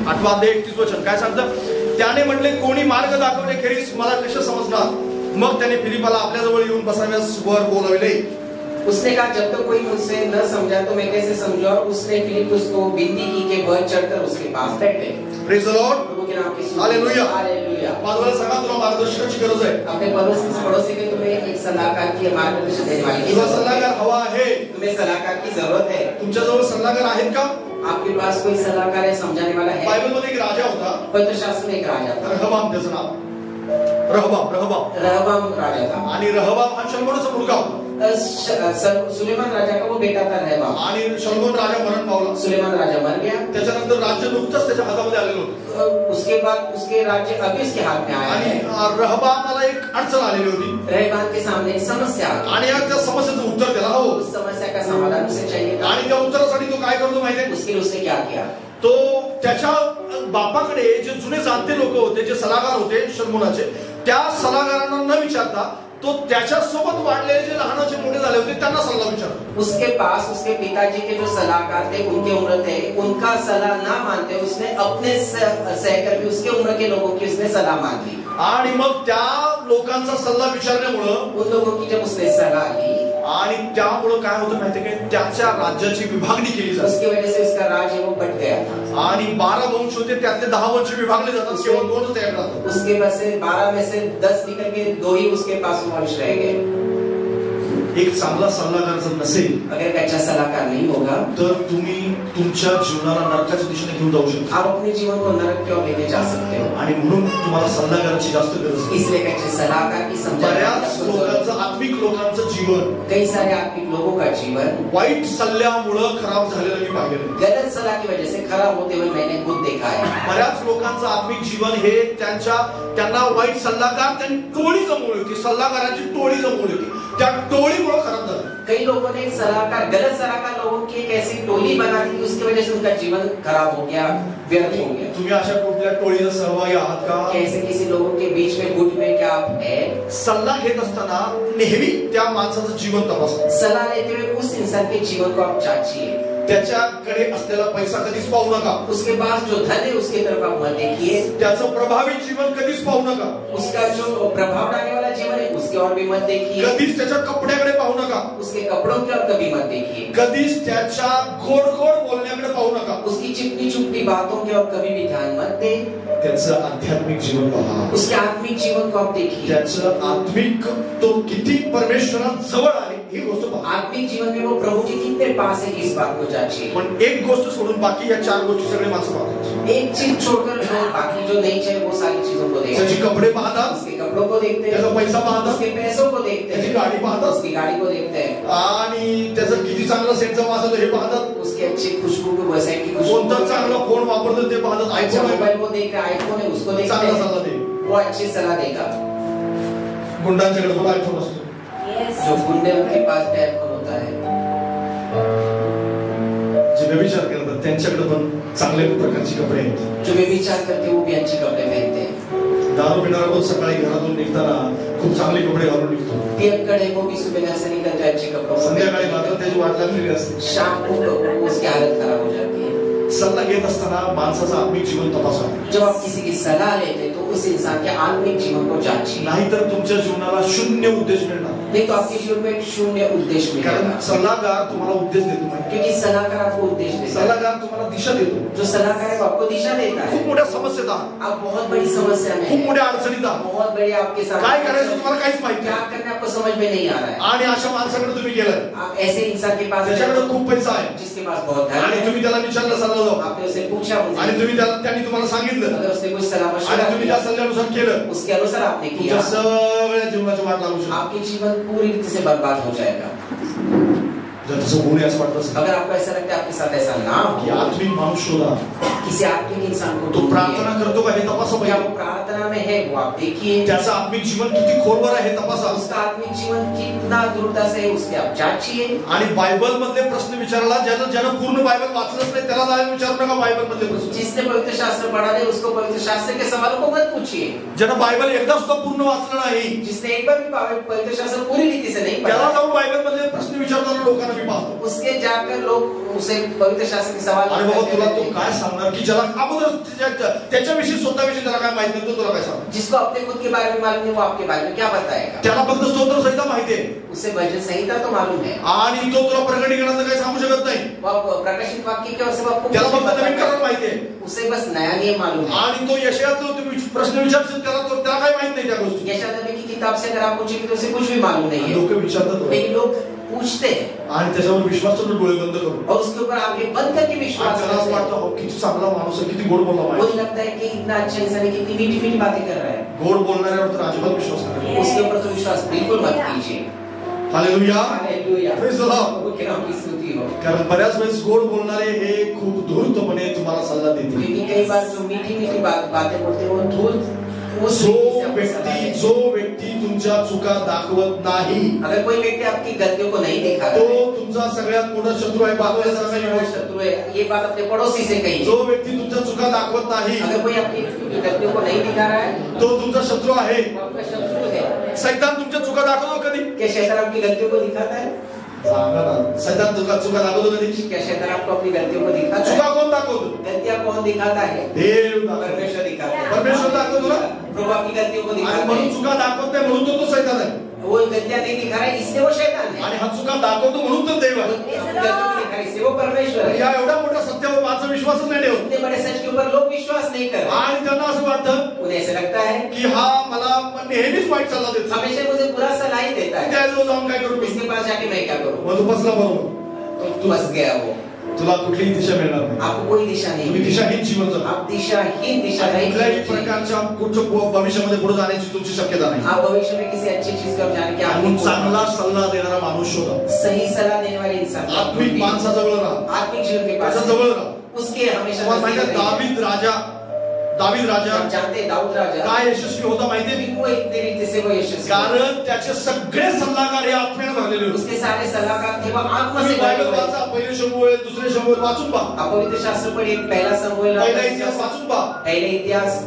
8वां अध्याय 31 वचन काय सांगतं, त्याने म्हटले कोणी मार्ग दाखवले खेरीस मला कसे समजणार. मग त्याने फिलिपाला आपल्या जवळ येऊन बसाव्यास वर बोलावले. उसने कहा जब तक कोई मुझसे न समझा तो मैं कैसे समझू, और उसने फिलिप्पुस को विनती की कि वह चढ़कर उसके पास बैठे. प्रेज द लॉर्ड, प्रभु के नाम की स्तुति. हालेलुया. हालेलुया. बाजूला सांगा तुला मार्गदर्शकाची गरज आहे. अपने पड़ोसी के तुम्हें एक सलाहकार की मार्गदर्शन देने वाली तुला है. सल्लागार हवा आहे. तुम्हें सलाहकार की जरूरत है. तुमच्याजवळ सल्लागार आहेत का. आपके पास कोई सलाहकार है, समझाने वाला है. बायबल मध्ये एक राजा होता, पवित्र शास्त्र में एक राजा था. रहबाम त्याचं नाव. रहबाम रहबाम राजा था. आणि रहबाम हा शलोमोनाचा मुलगा होता. सुलेमान राजा का वो बेटा था रहबाम. आणि शलोमोन राजा मरण पावला. सुलेमान राजा मर गया. त्याच्या त्याचं राज्य नुकतंच त्याच्या हातामध्ये आलेलं होतं. उसके बाद उसके राज्य अभी उसके हाथ में आया आणि है. रहबामाला एक अडचण आलेली होती रहबाम के सामने एक समस्या आ गई. आणि त्या समस्येचं उत्तर त्याला हवं. उस समस्या का समाधान उसे चाहिए था. आणि त्या उत्तरासाठी तो काय करतो माहितीये? उसके लिए उसने क्या किया? तो त्याच्या बापाकडे जे जुने जाणते लोक होते, जे सल्लागार होते शलमोनाचे, त्या सल्लागारांना न विचारता तो त्याच्या सोबत वाढलेले जे लहानाचे मोठे झाले होते त्यांना सल्ला विचारतो. उसके पास उसके पिताजी के जो सलाहकार थे, उनके उम्र थे, उनका सलाह ना मानते उसने अपने सहकर्मी उसके उम्र के लोगों की उसने सलाह मान ली. आणि मग त्या लोकांचा सल्ला विचारण्यामुळं उन लोगों की जब उसने सलाह ली आणि त्यामुळं काय होतं माहिती काय? त्याच्या राज्याची विभागणी केली जाते. उसकी वजह से उसका राज्य वो बट गया था. आणि 12 वंश होते, त्यातले 10 वंश विभागले जातात, केवळ 2च तयार राहतात. उसके पास से 12 में से 10 निकल के 2 ही उसके पास वंश रह गए. एक चांगला सल्लागार जर नसेल, अगर एक अच्छा सलाहकार नहीं होगा, तर तुम्ही तुमच्या जीवनाला नरकाच्या दिशेने घेऊन जाऊ शकता. आप अपने जीवन को नरक की ओर लेके जा सकते हो. आणि म्हणून तुम्हाला सल्लागाराची जास्त गरज आहे. इसलिए एक अच्छे सलाहकार की बऱ्याच लोकांचं, आत्मिक लोकांचं जीवन, कई सारे आत्मिक लोगों का जीवन वाईट सल्ल्यामुळं खराब झालेलं मी पाहिलं. गलत सलाह की वजह से खराब होते हुए मैंने खुद देखा है. बऱ्याच लोकांचं आत्मिक जीवन हे त्यांना वाईट सल्लागार, त्यांनी टोळी जमवली होती, सल्लागारांची टोळी जमवली होती, त्या टोळीमुळे खराब झालं. कई लोगों ने सलाहकार, गलत सलाहकार लोगों की एक ऐसी टोली बना दी कि उसकी वजह से उनका जीवन खराब हो गया, व्यर्थ हो गया. तुम्ही अशा कुठल्या टोळीला सहभागी आहात का? ऐसे किसी लोगों के बीच में, गुट में क्या आप है? सल्ला घेत असताना नेहमी त्या माणसाचं जीवन तपासा. सलाह लेते हुए उस इंसान के जीवन को आप जांचिए. त्याच्याकडे असलेला पैसा कधीच पाहू नका. उसके पास जो धन है उसकी तरफ आप मत देखिए. त्याचं प्रभावी जीवन कधीच पाहू नका. उसका जो प्रभाव डालने वाला जीवन है उसके और भी मत देखिए. कधीच त्याच्या कपड्याकडे पाहू नका. उसके कपड़ों की ओर कभी मत देखिए. कधीच त्याच्या गोड गोड बोलण्याकडे पाहू नका. उसकी चिकनी चुपड़ी बातों की ओर कभी भी ध्यान मत दे. त्याचं आध्यात्मिक जीवन पहा. उसके आत्मिक जीवन को आप देखिए. त्याचं आत्मिक तो किती परमेश्वरात जवळ आहे ही गोष्ट पहा. आत्मिक जीवन में वो प्रभु के कितने पास है इस बात को जांचिए. पण एक गोष्ट सोडून बाकी या 4 गोष्टी सगळे माणसं पाहतात. एक चीज छोड़कर लोग बाकी जो नहीं चाहिए वो सारी चीजों को देखते त्याचे हैं. कपडे पाहतात, उसके कपड़ों को देखते हैं, त्याचा पैसा पाहतात, उसके पैसों को देखते त्याची हैं, गाडी पाहतात, उसकी गाड़ी को देखते हैं, आणि त्याचं किती चांगला सेंटचा वास आहे हे पाहतात. उसकी अच्छी खुशबू को वैसे की खुशबू, कोणता चांगला फोन वापरतो ते पाहतात. अच्छा आयफोन मोबाइल को देख रहे, आईफोन है उसको देखते चांगला हैं, सल्ला दे. वो अच्छी सलाह देगा. गुंडांच्याकडे पण आयफोन असतो. जो गुंडे उनके पास आईफोन होता है. जे व्यभिचार करतात त्यांच्याकडे पण चांगल्या प्रकारची कपडे आहेत. जो व्यभिचार करते वो भी अच्छे कपड़े पहनते हैं. दारू पिणारा रोज सकाळी घरातून निघताना खूप चांगले कपडे घालून निघतो. पियक्कड़ है वो भी सुबह घर से निकलते हैं अच्छे कपड़ों में. संध्याकाळी मात्र त्याची वाट लागलेली असते. शाम को उसकी हालत खराब हो जाती है. सल्ला घेत असताना माणसाचं आत्मिक जीवन तपासा. जब आप किसी की सलाह लेते हैं तो उस इंसान के आत्मिक जीवन को जांचिए. नाहीतर तुमच्या जीवनाला शून्य उद्देश मिळणार. नहीं तो आपके जीवन में एक शून्य उद्देश्य मिलेगा. कारण सल्लागार तुम्हाला उद्देश देतो. क्योंकि सलाहकार आपको उद्देश्य देता है. सल्लागार तुम्हाला दिशा देतो. जो सलाहकार है वो आपको दिशा देता है. खूप मोठ्या समस्येत आहात, आप बहुत बड़ी समस्या में खूप हैं, मोठ्या अडचणीत आहात, बहुत बड़ी आपके सामने काय करायचं तुम्हाला काहीच माहिती क्या नाही. करना आपको समझ में नहीं आ रहा है. आणि अशा माणसाकडे तुम्ही गेलाय, आप ऐसे इंसान के पास त्याच्याकडे खूप पैसा आहे, जिसके पास बहुत धन आणि है, तुम्ही त्याला विचारलं सल्ला जाऊ, आपने उसे पूछा आणि तुम्ही त्यांनी तुम्हाला सांगितलं, अगर उसने कुछ सलाह आणि मशवरा तुम्ही त्या किया सल्ल्यानुसार केलं, उसके अनुसार आपने तुमच्या किया, सगळ्या जीवनाची वाट लागू शकते. आपके जीवन पूरी रीति से बर्बाद हो जाएगा. जर तसं होऊ नये असं वाटत असेल अगर आपको ऐसा लगता है आपके साथ ऐसा ना की हो, आत्मिक माणूस शोधा. किसी आत्मिक इंसान को तो प्रार्थना करतो का हे तपासा. क्या वो प्रार्थना में है वो आप देखिए. त्याचं आत्मिक जीवन किती खोलवर आहे हे तपासा. उसका आत्मिक जीवन कितना दृढ़ता से है उसके आप जांचिए. आणि बायबल मधले प्रश्न विचारायला ज्यानं पूर्ण बायबल वाचलंच नाही त्याला जायला विचारू नका बायबल मधले प्रश्न. जिसने पवित्र शास्त्र पढ़ा नहीं उसको पवित्र शास्त्र के सवालों को मत पूछिए. ज्यानं बायबल एकदा सुद्धा पूर्ण वाचलं नाही जिसने एक बार भी पवित्र शास्त्र पूरी रीति से नहीं त्याला पढ़ा, जाऊन बायबल मधले प्रश्न विचारताना लोकांना मी पाहतो. उसके जाकर लोग उसे पवित्र शास्त्र के सवाल अरे बाबा तुला तो काय सांगणार की ज्याला अगोदर त्याच्याविषयी स्वतःविषयी त्याला काय माहित नाही तो तुला काय सांगणार. जिसको अपने खुद के बारे में मालूम नहीं वो आपके बारे में क्या बताएगा. त्याला फक्त स्तोत्र संहिता माहिती आहे उसे भजन संहिता तो मालूम है, आणि तो तुला प्रकटीकरणाचं काही सांगू शकत नाही. वो आप प्रकाशित वाक्य के से आपको त्याला फक्त नवीन करार माहिती आहे. उसे बस नया नियम मालूम है. आणि तो यशाचा तुम्ही प्रश्न विचारशील त्याला काय माहित नाही त्या गोष्टी. यशाया नबी की किताब से अगर आप पूछेंगे तो उसे कुछ भी मालूम नहीं है. लोक विचारतात लेकिन लोग पूछते हैं आणि त्याच्यावर विश्वास ठेवून डोळे बंद करून और उसके ऊपर आगे बंद करके विश्वास त्याला असं करते हैं. वाटतं हो किती चांगला माणूस आहे, किती गोड बोलला मुझे माणूस. लगता है कि इतना अच्छा इंसान है, कितनी मीठी मीठी बातें कर रहा है. गोड बोलणाऱ्यावर तर अजिबात विश्वास नाही. उसके ऊपर तो विश्वास बिल्कुल मत कीजिए. Hallelujah. Hallelujah. Praise the lord. प्रभु के नाम की स्तुति हो. कारण बऱ्याच वेळेस गोड बोलणारे हे खूप धूर्तपणे तुम्हाला सल्ला देतील. क्योंकि कई बार जो मीठी मीठी बातें बोलते हैं वो धूर्त जो व्यक्ती तुमच्या चुका दाखवत नाही, अगर कोई व्यक्ति आपकी गलतियों को नहीं दिखा तो तुमचा सगळ्यात मोठा शत्रू आहे. शत्रु है. ये बात अपने पड़ोसी से कही. जो व्यक्ती तुमच्या चुका दाखवत नाही, अगर कोई आपकी गलतियों को नहीं दिखा रहा है, तो तुमचा शत्रू आहे. आपका शत्रु है. शैतान तुमच्या चुका दाखवतो कधी? क्या शैतान आपकी गलतियों को दिखाता है? शैतान चुका दाखवतो कधी? क्या शैतान आपको अपनी गलतियों को दिखाता है? चुका कोण दाखवतो? गलतियां कौन दिखाता है? देव. परमेश्वर दिखाता है. परमेश्वर दाखवतो ना. प्रभु आपकी गलतियों को दिखाता है. म्हणून चुका दाखवत नाही म्हणून तो शैतान आहे. वो गलतियां नहीं दिखा रहा है इसलिए वो शैतान है. आणि हा चुका दाखवतो म्हणून तो देव आहे. गलतियों को दिखा रहा है इसलिए वो परमेश्वर है. या एवढ्या मोठ्या सत्यावर माझा विश्वासच नाही ठेवत. इतने बड़े सच के ऊपर लोग विश्वास नहीं कर रहे. आणि त्यांना असं वाटतं उन्हें ऐसा लगता है की हा मला नेहमीच वाईट सल्ला देतो. हमेशा मुझे बुरा सलाह ही देता है. त्याजवळ जाऊन काय करू? इसके पास जाके मैं क्या करूं? मग तू बसला बरोबर. तो तू बस गया. वो तुला कुठलीही दिशा मिळणार नाही. आपको कोई दिशा नहीं. तुम्ही दिशाहीन जीवन जगा. आप दिशाहीन दिशा नहीं. कुठल्याही प्रकारच्या कुठच्या भविष्यामध्ये पुढे जाण्याची तुमची शक्यता नाही. आप भविष्य में किसी अच्छी चीज को जाने की म्हणून चांगला सल्ला देणारा माणूस शोधा. सही सलाह देने वाले इंसान. आत्मिक माणसाजवळ राहा. आत्मिक जीवन के पास जवळ राहा. उसके हमेशा दावीद राजा जानते हैं दाऊद राजा काय यशस्वी होता माहितीये? वो इतने रीति से वो यशस्वी. कारण त्याचे सगळे सल्लागार हे आत्म्याने भरलेले होते. उसके सारे सलाहकार थे वो आत्मा से बायबल भरे हुए. वाचा. पहिले शमूएल, दुसरे शमूएल वाचून पहा. आप पवित्र शास्त्र पढ़िए. पहला शमूएल, पहिला इतिहास वाचून पहा. पहले इतिहास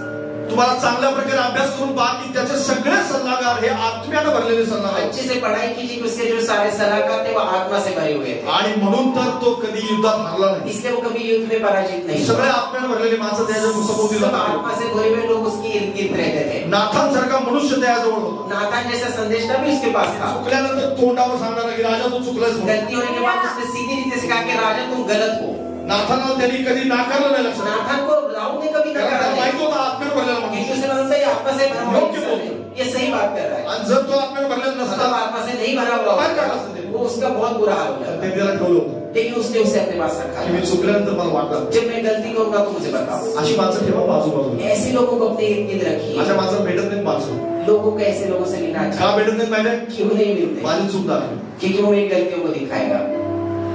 तुम्हाला चांगल्या प्रकारे अभ्यास करून पहा की त्याचे सगळे सल्लागार हे आत्म्याने भरलेले सल्लागार. अच्छे से पढ़ाई कीजिए कि उसके जो सारे सलाहकार थे वो आत्मा से भरे हुए थे. आणि म्हणून तर तो कधी युद्धात हारला नाही. इसलिए वो कभी युद्ध में पराजित नहीं. सगळे आत्म्याने भरलेले माणसं त्याच्या सभोवती सब आत्मा से भरे हुए लोग उसके इर्द गिर्द रहते थे. नाथान सारखा मनुष्य त्याजवळ होता. नाथान जैसा संदेशता भी उसके पास था. चुकल्यानंतर तोंडावर सांगणारा की राजा तू चुकलास. गलती होने के बाद उसने सीधी रीति से कहा कि राजा तुम गलत हो. नाथानाला त्यांनी कधी नाकारलं नाही. लक्षात. नाथान को दाऊद ने कभी नकारा नहीं. माहिती होता आत्म्याने भरलेला माणूस. क्योंकि उसे मालूम था ये आत्मा से भरा हुआ है. ये सही बात कर रहा है. आणि जर तो आत्म्याने भरलेला नसता मतलब आत्मा से नहीं भरा हुआ काय करला असता? वो उसका बहुत बुरा हाल हो जाता. ते त्याला ठेवलं होतं लेकिन उसने उसे अपने पास रखा. की मी चुकल्यानंतर मला वाटलं. जब मैं गलती करूंगा तो मुझे बताओ. अशी माणसं ठेवा बाजूबाजूला. ऐसे लोगों को अपने इर्द गिर्द रखिए. अशा माणसं भेटत नाहीत माणसं. लोगों को ऐसे लोगों से मिलना का भेटत नाहीत माहिती आहे? क्यों नहीं मिलते? माझी चूक दाखव. क्योंकि वो मेरी गलतियों को दिखाएगा.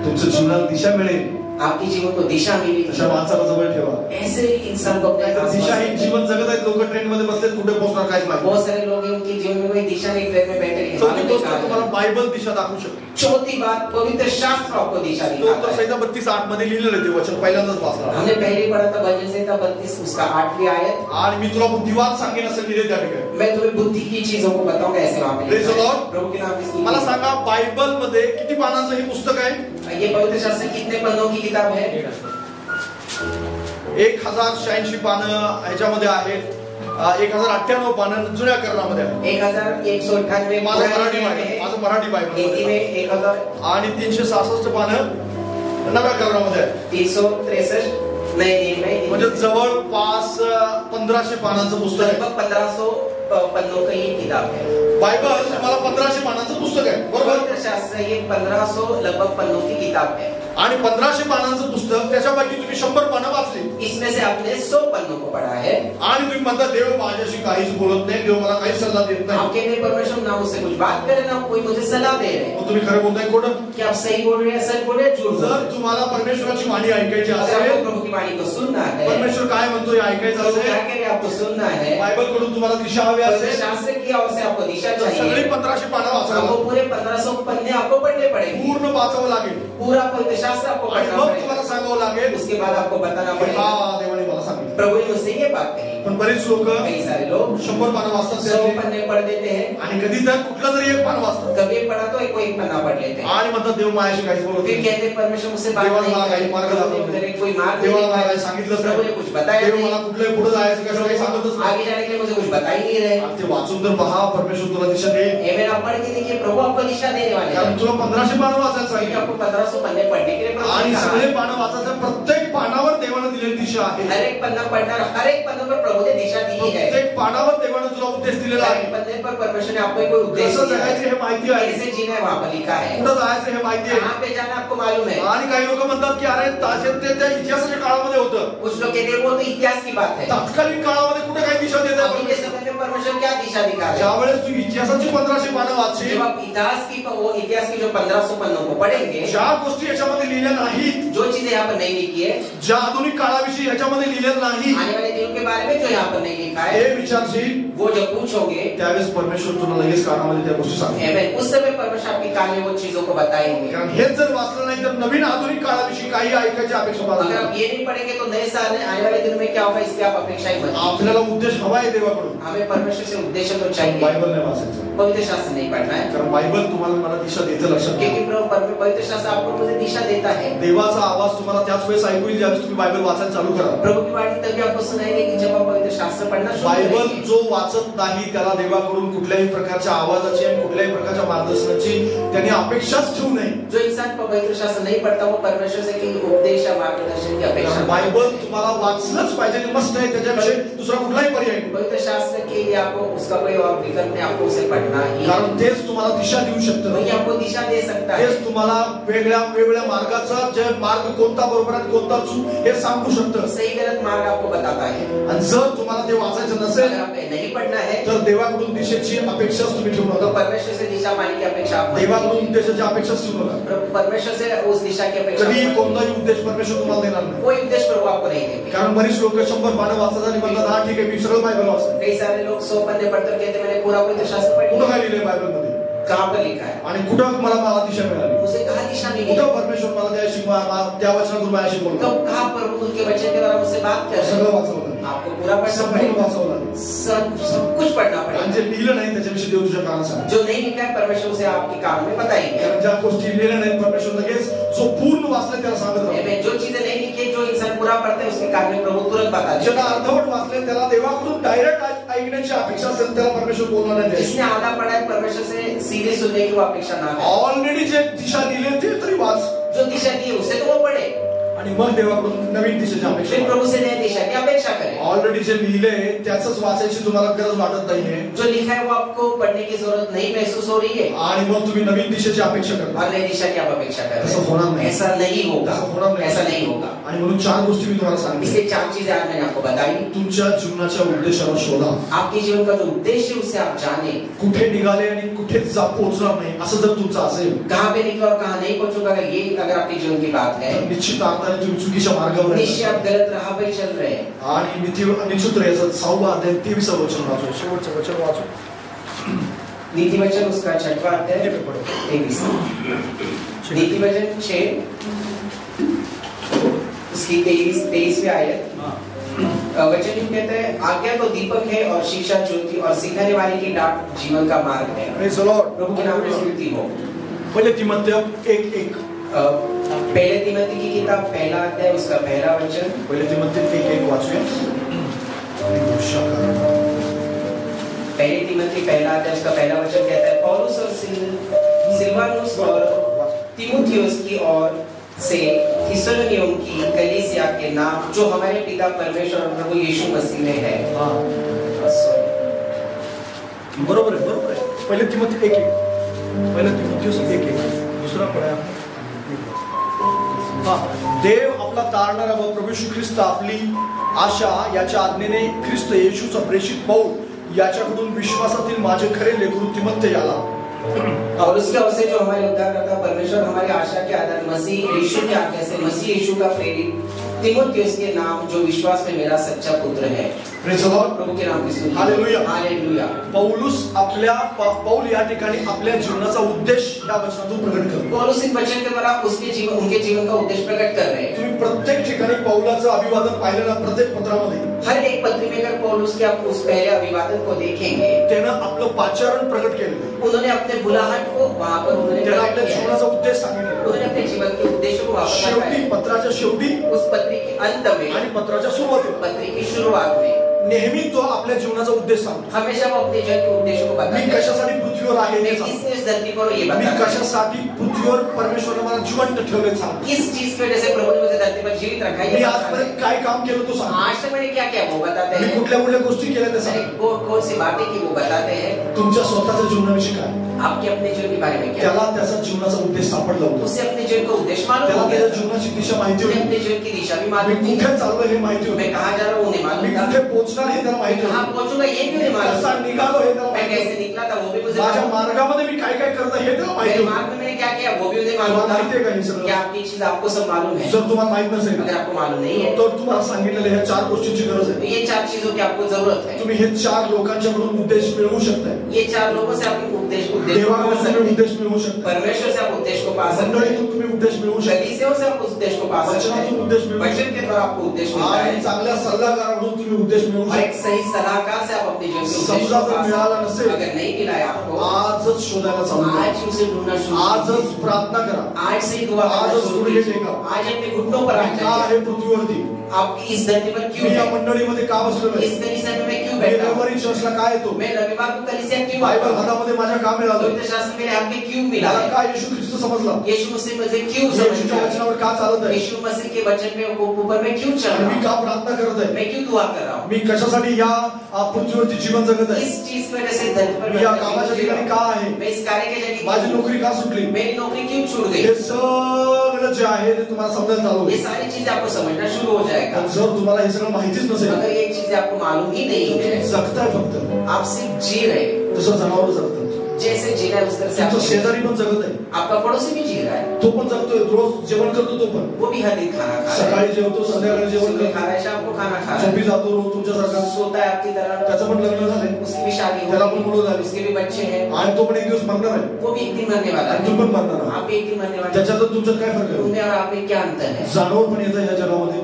तुमच्या जीवनाला दिशा मिळेल. आपके जीवन को दिशा मिली. अशा माणसाला जवळ ठेवा. ऐसे इंसान को अपने पास. दिशाहीन जीवन जगत आहेत. लोक ट्रेन मध्ये बसलेत. कुठे पोहोचणार काहीच माहिती. बहुत सारे लोग हैं उनके जीवन में कोई दिशा नहीं. ट्रेन में बैठे हैं. चौथी गोष्ट तुम्हाला बायबल दिशा दाखवू शकते. चौथी बात पवित्र शास्त्र आपको दिशा दिखाता है. संहिता 32:8 मध्ये लिहिलेलं आहे ते वचन पहिल्यांदाच वाचलं. हमने पहले पढ़ा था भजन संहिता 32 उसका 8वीं आयत. आणि मी तुला बुद्धिवाद सांगेन असं लिहिले त्या ठिकाणी. मैं तुम्हें बुद्धि की चीजों को बताऊंगा ऐसे वहां पे. Praise the Lord. प्रभु के नाम से. मला सांगा बायबल मध्ये किती पानांचं हे पुस्तक आहे? ये पवित्र शास्त्र कितने पन्नों की किताब है? 1086 पानं ह्याच्यामध्ये आहेत. 1098 पानं जुन्या करारामध्ये आहे. 1198 माझं मराठी बायबल हिंदी में 1000 आणि 366 पानं नव्या करारामध्ये आहे. 363 नए नियम में. म्हणजे जवळपास 1500 पानांचं पुस्तक आहे. लगभग 1500 पन्नों की ये किताब है. बायबल तुम्हाला 1500 पानांचं पुस्तक आहे. बरोबर. पवित्र शास्त्र ये 1500 लगभग पन्नों की किताब है. आणि 1500 पानांचं पुस्तक त्याच्यापैकी तुम्ही 100 पानं वाचली. इसमें से आपने 100 पन्नों को पढ़ा है. आणि तुम्ही म्हणता देव माझ्याशी काहीच बोलत नाही. देव मला काही सल्ला देत नाही. आप कहते हैं परमेश्वर ना मुझसे कुछ बात करे ना कोई मुझे सलाह दे रहे. मग तुम्ही खरं बोलताय खोटं? क्या आप सही बोल रहे हैं सच बोल रहे हैं झूठ बोल रहे जर हैं? तुम्हाला परमेश्वराची वाणी ऐकायची अगर असेल, आपको प्रभु की वाणी को सुनना है, परमेश्वर काय म्हणतोय ऐकायचं प्रभु क्या असेल, कह रहे हैं आपको सुनना है, बायबल कडून तुम्हाला दिशा हवी पवित्र असेल शास्त्र की ओर से आपको दिशा तर सगळी चाहिए. 1500 पानं आपको वाचावं. पूरे 1500 पन्ने आपको पढ़ने पड़ेंगे. पूर्ण वाचावं लागेल. पूरा पवित्र शास्त्र आपको आणि पढ़ना मग पड़ेगा. तुम्हाला सांगावं लागेल उसके बाद आपको बताना की पड़ेगा हा देवाने मला सांगितलं. प्रभु ने मुझसे ये बात कही. पण बरेच लोक कई सारे लोग 100 पानं वाचतात 100 त्यातले. पन्ने पढ़ देते हैं. आणि कधी तर कुठलं तरी एक पान वाचतात कभी पढ़ा तो कोई एक पन्ना पढ़ लेते हैं. आणि म्हणतात देव माझ्याशी काहीच बोलत फिर नाही. कहते हैं परमेश्वर मुझसे बात देवाने नहीं मला काही करी. मार्ग प्रभु दाखवला ने नाही. कोई मार्ग देवाला नहीं मला काही दिखाया. सांगितलंच प्रभु ने नाही. कुछ बताया देव नहीं. मला कुठल्या पुढे जायचं कसं काही सांगतच नाही. आगे जाने के लिए मुझे कुछ बता ही नहीं रहे. आणि ते वाचून तर पहा परमेश्वर तुला दिशा देईल. एवं आप पढ़ के देखिए प्रभु आपको दिशा देने वाले हैं. कारण तुला 1500 पानं वाचायचं क्योंकि आहे. आपको 1500 पन्ने पढ़ने के लिए प्रभु आणि ने कहा सगळे है. पानं वाचायचं. प्रत्येक पानावर देवाने दिलेली दिशा आहे. हर एक पन्ना पढ़ना और हर एक पन्ने पर प्रभु ने दिशा दी है. प्रत्येक पानावर देवाने तुला उपदेश दिलेला हर आहे. एक पन्ने पर परमेश्वर ने आपको कोई उद्देश्य कसं दिया है. जगायचे हे माहिती आहे. कैसे जीवन जीना है वहाँ पर लिखा है। कुठं जायचं हे माहिती आहे, कहाँ पे जाना आपको मालूम है। आणि काही लोक म्हणतात की अरे ते त्या इतिहासाच्या काळामध्ये होतं, कुछ लोग कहते हैं वो तो इतिहास की बात है। तत्कालीन काळामध्ये कुठे काही दिशा देत आहे? अभी के समय में परमेश्वर क्या दिशा दिखा रहा है? ज्यावेळेस तू इतिहासाची 1500 पानं वाचशील, जब आप इतिहास की जो 1500 पन्नों को पढ़ेंगे, ज्या गोष्टी याच्यामध्ये लिहिल्या नाहीत, जो चीजें यहाँ पर नहीं लिखी है, ज्या आधुनिक काळाविषयी ह्याच्यामध्ये लिहिलेलं नाही, आने वाले दिनों के बारे में जो यहाँ पर नहीं लिखा है, हे विचारशील, वो जब पूछोगे त्यावेळेस परमेश्वर तुला लगेच कानामध्ये त्या गोष्टी सांगेल। आमेन। उस समय परमेश्वर आपके कान में वो चीजों को बताएंगे। कारण हेच जर वाचलं नाही तर नवीन आधुनिक काळाविषयी काही ऐकायची अपेक्षा अगर बाळगा। आप ये नहीं पढ़ेंगे तो नए साल में आने वाले दिनों में क्या होगा इसकी आप अपेक्षा ही मत कीजिए। आपल्याला उद्देश हवा आहे देवाकडून, हमें परमेश्वर से उद्देश्य तो चाहिए। बायबल नाही वाचायचं, पवित्र शास्त्र नहीं पढ़ना है, कारण बायबल तुम्हाला मला दिशा देते। लक्षात क्योंकि घ्या, प्रभु पवित्र शास्त्र आपको मुझे दिशा देता है। देवाचा आवाज तुम्हाला त्याच वेळेस ऐकू येईल ज्यावेळेस तुम्ही बायबल वाचायला चालू करा। प्रभु की वाणी तभी आपको सुनाएगी कि जब आप पवित्र शास्त्र पढ़ना शुरू बायबल करेंगे। जो वाचत नाही त्याला देवाकडून कुठल्याही प्रकारच्या आवाजाची आणि कुठल्याही प्रकारच्या मार्गदर्शनाची त्याने अपेक्षाच ठेवू नये। जो इंसान पवित्र शास्त्र नहीं पढ़ता वो परमेश्वर से कि उपदेश या मार्गदर्शन की अपेक्षा। बायबल तुम्हाला वाचलंच पाहिजे, मस्त आहे, त्याच्याविषयी दुसरा कुठलाही पर्याय नाही। पवित्र शास्त्र के लिए आपको उसका कोई और विकल्प नहीं, आपको उसे पढ़ना ही। कारण तेच तुम्हाला दिशा देऊ शकतं, वही आपको दिशा दे सकता है। तेच तुम्हाला वेगळ्या मार्गाचा जे मार्ग कोणता बरोबर आणि कोणता चूक हे सांगू शकतं। सही गलत मार्ग आपको बताता है। आणि जर तुम्हाला ते वाचायचं नसेल अगर आपको नहीं पढ़ना है तर देवाकडून दिशेची अपेक्षाच तुम्ही ठेवू तो नका। परमेश्वर से दिशा पाने की अपेक्षा आप मत देवाकडून कीजिए। उद्देशाची अपेक्षाच ठेवू नका। परमेश्वर से उस दिशा की अपेक्षा कधी मत कोणताही उद्देश परमेश्वर तुम्हाला देणार नाही। कीजिए। कोई उद्देश्य प्रभु आपको नहीं देंगे। कारण बरीच लोक 100 पानं वाचतात आणि म्हणतात हा ठीक आहे मी सगळं बायबल वाचतो। कई सारे लोग 100 पन्ने पढ़कर कहते मैंने पूरा पवित्र शास्त्र पढ़ कुठं लिया। काय लिहिलंय बायबलमध्ये कहाँ पर लिखा है? आणि कुठं मला दिशा मिळाली? उसे कहाँ दिशा मिली? कुठं परमेश्वर मला त्या वचनातून माझ्याशी बोलतो? तो कहाँ पर उनके वचन के द्वारा मुझसे बात कर रहे सगळं हैं? वाचवलं, आपको पूरा पढ़ना संपूर्ण पड़ेगा। वाचवलं, सब कुछ पढ़ना आणि पड़ेगा। जे लिहिलं नाही त्याच्याविषयी देव तुझ्या कानात सांगेल। जो नहीं लिखा है परमेश्वर उसे आपके कान में बताएंगे। कारण ज्या गोष्टी लिहिल्या नाहीत परमेश्वर लगेच जो पूर्ण वाचले त्याला सांगत राहतो। आमेन। जो चीजें नहीं लिखी है, जो इंसान पूरा पढ़ता है उसके कान में प्रभु तुरंत बता देगा। ज्याला अर्धवट वाचले त्याला देवाकडून डायरेक्ट ऐकण्याची अपेक्षा असेल त्याला परमेश्वर बोलणार नाही। जिसने आधा पढ़ा है परमेश्वर से सीधे सुनने की वो अपेक्षा ना है। ऑलरेडी जे दिशा दिली ते तरी वाच, जो दिशा दी है उसे तो वो पढ़े, आणि मग देवाकडून नवीन दिशेची अपेक्षा फिर करा। प्रभु से नई दिशा की अपेक्षा करें। ऑलरेडी जे लिहिलंय त्याच वाचायची तुम्हाला गरज वाटत नाहीये, जो लिखा है वो आपको पढ़ने की जरूरत नहीं महसूस हो रही है आणि मग तुम्ही नवीन दिशेची अपेक्षा करता। और नई दिशा की आप अपेक्षा कर रहे ऐसा होना नहीं। हैं। ऐसा नहीं होगा, ऐसा होना नहीं। ऐसा नहीं होगा। आणि म्हणून 4 गोष्टी मी तुम्हाला सांगितल्या। इसलिए 4 चीजें आज मैंने आपको बताई। तुमच्या जीवनाच्या उद्देशाला शोधा। आपके जीवन का जो उद्देश्य है उसे आप जाने। कुठे निघाले आणि कुठे पोहोचणार नाही असं जर तुमचं असेल कहाँ पे निकला और कहाँ नहीं पहुंचूंगा, अगर आपके जीवन की बात है, तर निश्चित अर्थाने तुम्ही चुकीच्या मार्गावर निश्चय आप गलत राह पे चल रहे हैं। आणि निश्चित याचं 6वा अध्याय 23वा वचन वाचू, शेवटचं वचन वाचू। नीति वचन उसका 6वां अध्याय 23। नीति वचन 6 उसकी 23वीं आयत। वचन यूं कहते हैं, आज्ञा तो दीपक है और शिक्षा ज्योति और सिखाने वाले की डांट जीवन का मार्ग है। Praise the lord. प्रभु के नाम में स्तुति हो। पहिले तिमोथेय 1:1। पहले तिमोथी की किताब 1 अध्याय उसका 1 वचन। पहिले तिमोथेय 1:1 वाचूया। पहले तिमोथी 1 अध्याय उसका 1 वचन कहता है, पौलुस और सिलवानुस और तीमुथियुस की ओर से थिस्सलुनीयों की कलीसिया के नाम जो हमारे पिता परमेश्वर और प्रभु यीशु मसीह में है। बरोबर आहे, बरोबर आहे। पहिले तिमोथेय 1:1, पहिले तिमोथियुस 1:1, दुसरा पढा। देव आपला तारणारा व प्रभू येशू ख्रिस्त आपली आशा याच्या आज्ञेने ख्रिस्त येशूचा प्रेषित पौल याच्याकडून विश्वासातील माझे खरे लेकरू तिमोथेय याला। और उसके ओर से जो हमारे उद्धारकर्ता परमेश्वर हमारी आशा के आधार मसीह यीशु की आज्ञा से मसीह यीशु का प्रेरित तीमुथियुस के नाम जो विश्वास में मेरा सच्चा पुत्र है। Praise the lord. प्रभु के नाम की स्तुति। Hallelujah, hallelujah. पौल या ठिकाणी आपल्या जीवनाचा उद्देश या वचनातून प्रकट करतो। पौलुस इन वचन के द्वारा उनके जीवन का उद्देश्य प्रकट कर रहे हैं। तुम्ही प्रत्येक ठिकाणी पौलाचं अभिवादन पाहिलं ना, प्रत्येक पत्रामध्ये हर एक पत्री में अगर पौलुस के आप उस पहले अभिवादन को देखेंगे, त्यानं आपलं पाचारण प्रकट केलं, उन्होंने अपने बुलाहट को वहां पर त्यानं आपल्या जीवनाचा उद्देश सांगितला। उन्होंने अपने जीवन के उद्देश्य को वहां पर शेवटी पत्राच्या शेवटी उस पत्री के अंत में आणि पत्राच्या सुरुवातीला पत्री की शुरुआत में नेहमी तो आपल्या जीवनाचा उद्देश सांगतो. हमेशा वो अपने जीवन के उद्देश्य को बताता मी है. कशासाठी पृथ्वीवर आहे मैं हे किस सांगतो. इस धरती पर ये मी बताता है. कशासाठी पृथ्वीवर परमेश्वराने मला जिवंत ठेवले सांगतो. किस चीज की वजह से प्रभु ने मुझे धरती पर जीवित रखा है मी ये बताता है. आजपर्यंत काय काम केलं तो सांगतो. आज तक मैंने क्या किया वो बताते मी हैं. कुठल्या कुठल्या गोष्टी केल्या ते सांगतो. कौन सी बातें की वो बताते हैं. तुमच्या स्वतःच्या जीवनाविषयी काय आपके अपने जीवन के बारे में क्या. त्याला त्याचा जीवनाचा उद्देश सापडला होता. उसे अपने जीवन का उद्देश्य मालूम त्याला हो त्याच्या गया. जीवनाची दिशा माहिती उन्हें होती. अपने जीवन की दिशा भी मी मालूम थी. कुठे चाललो हे माहिती होती. मैं कहाँ जा रहा हूँ उन्हें मी मालूम कुठे था. पोहोचणार हे त्याला माहिती कहाँ होती. पहुंचूंगा ये भी उन्हें मालूम कसा था. निघालो हे त्याला मैं माहिती कैसे होती. निकला था वो भी मुझे माझ्या मालूम था. मार्गामध्ये मी काय काय करतो हे त्याला माहिती मेरे होती. मार्ग में मैंने क्या किया वो भी उन्हें मालूम तुम्हाला था. माहिती आहे का हे सगळं? क्या आपकी चीज आपको सब मालूम है. जर तुम्हाला माहित नसेल अगर आपको मालूम नहीं है तर तुम्हाला सांगितलेल्या ह्या 4 गोष्टींची गरज तो आहे. ये 4 चीजों की आपको जरूरत है. तुम्ही हे 4 लोकांच्याकडून उद्देश मिळवू शकताय. ये 4 लोगों से आप उद्देश्य को पा देवाकडून तुम्ही सकते हैं. उद्देश मिळवू शकताय. परमेश्वर से आप उद्देश्य को पा सकते हैं. मंडळीतून तुम्ही उद्देश मिळवू शकता. कलीसियों से आप उद्देश्य को पा सकते वचनातून उद्देश हैं. मिळवू वचन के द्वारा आपको उद्देश्य मिलता आणि है. चांगल्या सल्लागाराकडून तुम्ही उद्देश मिळवू और एक शकता. सही सलाहकार से आप अपने जीवन के उद्देश्य समजा को जर पा मिळाला सकते नसेल हैं. अगर नहीं मिला है आपको आजच शोधायला चालू करा. आज उसे ढूंढना शुरू आजच कीजिए. प्रार्थना करा. आज से ही दुआ करना आजच शुरू गुडघे कीजिए. टेका. आज अपने घुटनों पर आ मी का जाइए. आहे पृथ्वीवरती. आपकी इस धरती पर क्यों मी या है. मंडळीमध्ये का बसलेलो आहे. इस कलीसिया में मैं क्यों मी बैठा हूं. रविवारी चर्चला का येतो. मैं रविवार को कलीसिया क्यों बायबल आता हूं. हातामध्ये माझ्या का मिळालं. पवित्र शास्त्र मेरे हाथ में क्यों मिला मला है. का येशू ख्रिस्त समजला. यीशु मसीह मुझे क्यों समझ येशूच्या गया. वचनावर का चालत आहे. यीशु मसीह के वचन में ऊपर मैं क्यों चल आणि रहा मी हूं. का प्रार्थना करत आहे. मैं क्यों दुआ कर रहा हूं. मी कशासाठी या पृथ्वीवरती जीवन जगत आहे. इस चीज की वजह से धरती पर मी या कामाच्या ठिकाणी का आहे. मैं इस कार्य के जरिए माझी नोकरी का सुटली. मेरी नौकरी क्यों छूट गई. हे सगळं जे आहे ते तुम्हाला समजायला चालू ये होईल. सारी चीजें आपको समझना शुरू हो जाएगा. पण जर तुम्हाला हे सगळं माहितीच नसेल अगर ये चीजें आपको मालूम ही नहीं है. जगताय फक्त आप सिर्फ जी रहे जसं जनावर जगतात. जैसे जीना है उस तरह से आप तुमचा शेजारी पण जगत आहे. आपका पड़ोसी भी जी रहा है. तो पण जगतोय. रोज जेवण करतो तो पण. वो भी हर दिन खाना खा रहा है. सकाळी जेवतो संध्याकाळी जेवण सुबह करतो. खा रहा है शाम को खाना खा रहा झोपी है. जातो रोज तुमच्यासारखा. सोता है आपकी तरह. त्याचं पण लग्न झालंय उसकी भी शादी हो त्याला पण मुलं गई. झाली. उसके भी बच्चे हैं. आणि तो पण एक दिवस मरणार आहे. वो भी एक दिन मरने वाला आणि तू है. पण मरणार आहे. आप भी एक दिन मरने वाले हैं. त्याच्यात तुमच्यात काय फरक आहे. उनमें और आप में क्या अंतर है. जनावर पण येतं या जगामध्ये.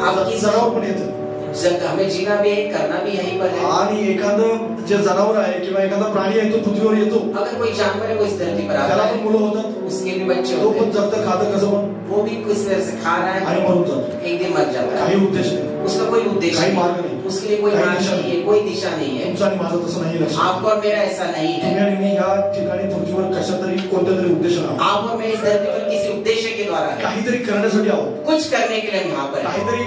आपकी जनावर पण येतं. हमें जीना भी है करना भी यहीं पर है. आणि एखादं जे जनावर आहे किंवा एखादा प्राणी आहे तो पृथ्वीवर येतो. अगर कोई जानवर है वो इस धरती पर आता त्याला पण है. मुलं होतात. उसके भी बच्चे तो होते पण हैं. जगतं खातं कसं पण वो भी किस तरह से खा रहा है. आणि मरून जातो. एक दिन मर जाता है. काही उद्देश नाही. उसका कोई उद्देश्य काही नहीं. मार्ग नाही. उसके लिए कोई काही मार्ग दिशा नहीं है. कोई दिशा नहीं है. तुमचं आणि माझं तसं नाही. लक्ष आपको और मेरा ऐसा नहीं है. तुम्ही आणि मी या ठिकाणी पृथ्वीवर कशा तरी कोणत्या तरी उद्देशाने आहोत. आप और मैं इस धरती पर किसी उद्देश्य के द्वारा है. काहीतरी करण्यासाठी आहोत. कुछ करने के लिए हम यहाँ पर हैं. काहीतरी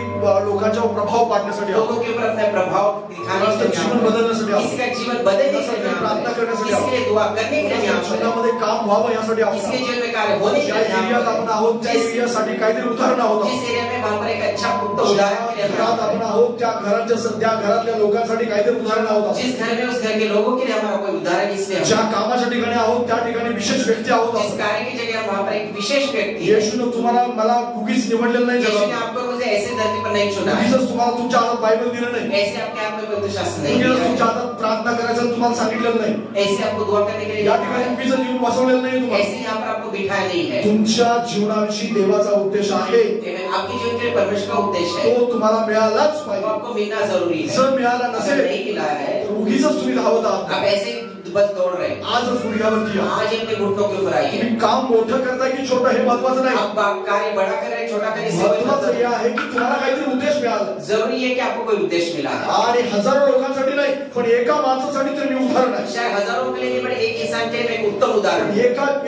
लोकांच्यावर प्रभाव पाडण्यासाठी आहोत. लोगों के ऊपर अपना प्रभाव दिखाने के लिए जीवन बदलण्यासाठी आहोत. किसी का जीवन बदलने के लिए हम प्रार्थना यहाँ पर करण्यासाठी हैं. आहोत. किसी के लिए दुआ करने के लिए हम यहाँ पर हैं. जीवनामध्ये काम व्हावं यासाठी आहोत. किसी के जीवन में कार्य होने के ज्या लिए हम एरियात यहाँ आपण पर आहोत त्या हैं. एरियासाठी काहीतरी उदाहरण आहोत. जिस एरिया में वहाँ पर एक अच्छा उत्तम उदाहरण के लिए हम यहाँ घरात पर आपण हैं. आहोत त्या घराच्या सध्या घरातल्या लोकांसाठी काहीतरी उदाहरण आहोत. जिस घर में उस घर के लोगों के लिए हमारा कोई उदाहरण इसलिए ज्या कामाच्या ठिकाणी आहोत त्या ठिकाणी विशेष व्यक्ती आहोत. जिस कार्य की जगह हम वहाँ पर एक विशेष व्यक्ति है. येशूने तुम्हाला मला कुकीच निवडलेलं नाही यीशु ने जगात. आपको मुझे ऐसे धरती पर नहीं चुना है. कुकीच तुम्हाला तुमच्या हातात बायबल दिलं नाही. ऐसे आपके हाथ में पवित्र शास्त्र नहीं कुकीच दिया तुमच्या है. हातात प्रार्थना करायचं तुम्हाला सांगितलेलं नाही. ऐसे आपको दुआ करने के लिए या नहीं ठिकाणी दिया है. कुकीचं जीवन बसवलेलं नाही तुम्हाला. ऐसे यहाँ पर आपको बिठाया नहीं है. तुमच्या जीवनाविषयी देवाचा उद्देश आहे. Amen. आपके जीवन के लिए परमेश्वर का उद्देश्य है. तो तुम्हाला मिळालाच वो पाहिजे. आपको मिलना जरूरी है. जर मिळाला अगर नसेल नहीं मिला है तर उगीच तुम्ही धावत आहात. आप ऐसे ही बस दौड़ रहे हैं. आजच गुडघ्यावरती या. आज अपने घुटनों के ऊपर आइए. तुम्ही काम मोठं करताय की छोटं हे महत्वाचं नाही. आप कार्य बड़ा कर रहे हैं छोटा कर रहे महत्वाचं हे हैं. आहे की तुम्हाला काहीतरी उद्देश मिळाला. जरूरी है कि आपको कोई उद्देश्य मिला है. आणि हजारो लोकांसाठी नाही पण एका माणसासाठी तर मी उदाहरण आहे. शायद हजारों के लिए नहीं बट एक इंसान के लिए मैं एक उत्तम उदाहरण हूं.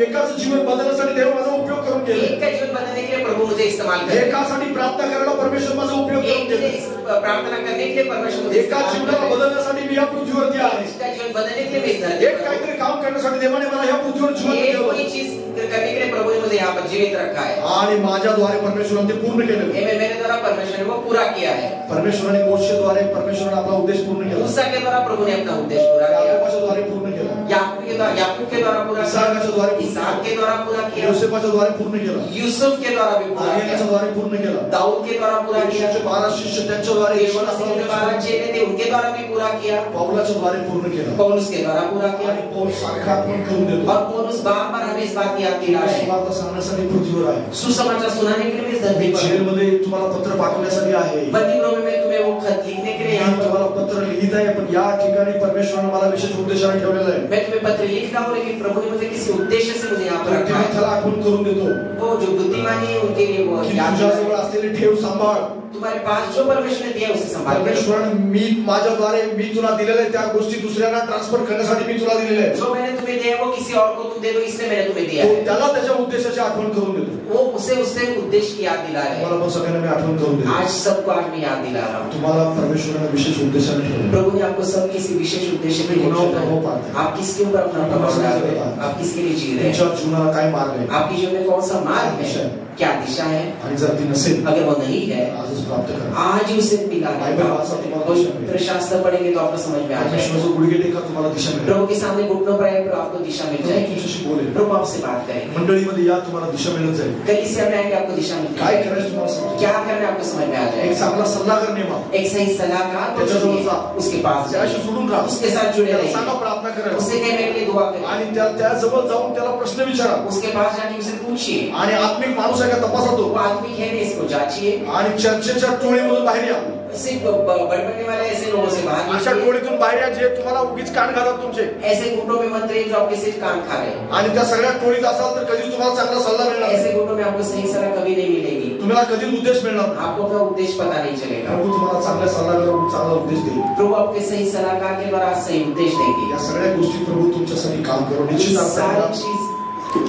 एकाच जीवन बदलण्यासाठी देव माझा उपयोग करून एक गेला. का जीवन बदलने के लिए प्रभु मुझे इस्तेमाल करे. एकासाठी प्रार्थना करायला परमेश्वर माझा उपयोग एक करून के लिए गेला. इस प्रार्थना करने के लिए परमेश्वर मुझे एका इस्तेमाल जीवनाला करे. बदलण्यासाठी मी या पृथ्वीवरती आहे. इसका जीवन बदलने के लिए मैं इस धरती एक पर हूं. काहीतरी काम करण्यासाठी देवाने मला या पृथ्वीवर जीवन ये दिलं. कोई चीज करने के लिए प्रभु ने मुझे यहाँ पर जीवित रखा है. आणि माझ्याद्वारे परमेश्वराने ते पूर्ण केलं. मेरे द्वारा परमेश्वर ने वो पूरा किया है. परमेश्वराने मोशेद्वारे परमेश्वराने आपला उद्देश पूर्ण केला. मूसा के द्वारा प्रभु ने अपना उद्देश्य पूरा किया. याकोबाच्याद्वारे पूर्ण केला. याकूब के द्वारा पूरा इसहाकाच्या द्वारे किया. इसहाक के द्वारा पूरा किया. योसेफाच्या द्वारे पूर्ण केला. यूसुफ के द्वारा भी पूरा दानियेलच्या किया. द्वारे पूर्ण केला. दाऊद के द्वारा पूरा किया. येशूचे 12 शिष्य त्यांच्याद्वारे यीशु मसीह के 12 चेले थे उनके द्वारा भी पूरा किया. पौलाच्या द्वारे पूर्ण केला. पौलुस के द्वारा पूरा किया. आणि पौल सारखा आपण करून देतो. और पौलुस बार-बार हमें इस बात की याद दिला है. सुवार्ता सांगण्यासाठी पृथ्वीवर आहे. सुसमाचार सुनाने के लिए इस धरती पर हूं. जेलमध्ये तुम्हाला पत्र पाठवण्यासाठी आहे. बंदीगृह में मैं तुम्हें वो खत लिखने के लिए यहाँ पर तुम्हाला पत्र लिहित आहे पण या ठिकाणी परमेश्वराने मला विशेष उद्देशाने ठेवलेलं आहे. मैं तुम्हें पत्र लिख रहा हूँ लेकिन प्रभु ने मुझे किसी उद्देश्य से मुझे यहाँ पर रखा है. त्याला आठवण करून देतो वो जो बुद्धिमानी है उनके लिए वो की याद तुझ्याजवळ असलेली ठेव सांभाळ. तुम्हारे पास जो परमेश्वर ने दिया उसे संभाल के रखो। परमेश्वराने मी माझ्याद्वारे मी तुला दिलेले त्या गोष्टी दुसऱ्यांना ट्रान्सफर करण्यासाठी मी तुला दिलेले आहे. जो मैंने तुम्हें दिया वो किसी और को तुम दे दो, इसलिए मैंने तुम्हें दिया तो है. त्याला त्याच्या उद्देशाची आठवण करून देतो. वो उसे उससे उद्देश्य की याद दिला रहे. तुम्हाला पण सगळ्यांना मी आठवण करून देतो. आज सबको आज मैं याद दिला रहा हूँ. तुम्हाला परमेश्वराने विशेष उद्देशाने ठेवले. प्रभु ने आपको सब किसी विशेष उद्देश्य पे गुणाओं चुना का वो है. पाते हैं. आप किसके ऊपर अपना प्रभाव डाल रहे हैं? आप किसके लिए जी रहे हैं? तुमच्या जीवनाला काय मार्ग आहे? आपके जीवन में कौन सा मार्ग है? क्या दिशा है? आणि जर ती नसेल अगर वो नहीं है, आजच प्राप्त करा. आज ही उसे मिला. बाइबल वाचा, तुम्हाला दिशा मिलेल. पवित्र शास्त्र पढ़ेंगे तो आपको समझ में आ जाएगा. परमेश्वराचं गुडघे टेका, तुम्हाला दिशा मिळेल. प्रभु के सामने घुटनों पर आए तो आपको दिशा मिल जाएगी. तुमच्याशी बोलेल. प्रभु आपसे बात करेंगे. मंडळीमध्ये या, तुम्हाला दिशा मिळत जाईल. कलीसिया में आएंगे आपको दिशा मिल काय जाएगी. करायचं तुम्हाला समजेल. क्या करना है आपको समझ में आ एक जाएगा. चांगला सल्लागार नेमा. एक सही सलाहकार को त्याच्याजवळ चुनिए. जा. उसके पास त्याशी जाइए. जोडून राहा. उसके साथ जुड़े त्याला रहिए. सांगा प्रार्थना करायला. उससे कहे मेरे लिए दुआ करें. आणि त्याजवळ जाऊन त्याला प्रश्न विचारा. उसके पास जाके उसे पूछिए. आणि आत्मिक माणूस आहे का तपासा तो. वो आदमी है नहीं, इसको जांचिए. आणि चर्चेच्या टोळीमधून बाहेर या. सिर्फ बड़बड़ने वाले ऐसे लोगों से बाहर अशा निकलिए. टोळीतून बाहेर या जे तुम्हाला उगीच कान घालतात तुमचे. ऐसे गुटों में मत रहिए जो आपके सिर्फ कान खा रहे हैं. आणि त्या सगळ्या टोळीत असाल तर कधीच तुम्हाला चांगला सल्ला मिळणार नाही. ऐसे गुटों में आपको सही सलाह कभी नहीं मिलेगी. तुम्हाला कधीच उद्देश मिळणार नाही. आपको अपना उद्देश्य पता नहीं चलेगा. प्रभू तुम्हाला चांगल्या सल्लागाराकडून चांगला उद्देश देईल. प्रभु आपके सही सलाहकार के द्वारा सही उद्देश्य देंगे. या सगळ्या गोष्टी प्रभू तुमच्यासाठी काम करू. निश्चित सारी आपल्याला चीज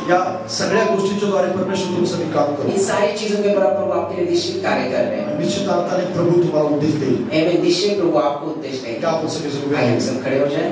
या सगळ्या गोष्टींच्या द्वारे परमेश्वर तुमच्यासाठी काम करू. इन सारी चीजों के द्वारा प्रभु आपके लिए निश्चित कार्य कर रहे हैं. निश्चित अर्थाने प्रभू तुम्हाला उद्देश देईल. एवं निश्चय प्रभु आपको उद्देश्य देंगे. त्या आपण सगळे आइए हम सब खड़े हो जाएं.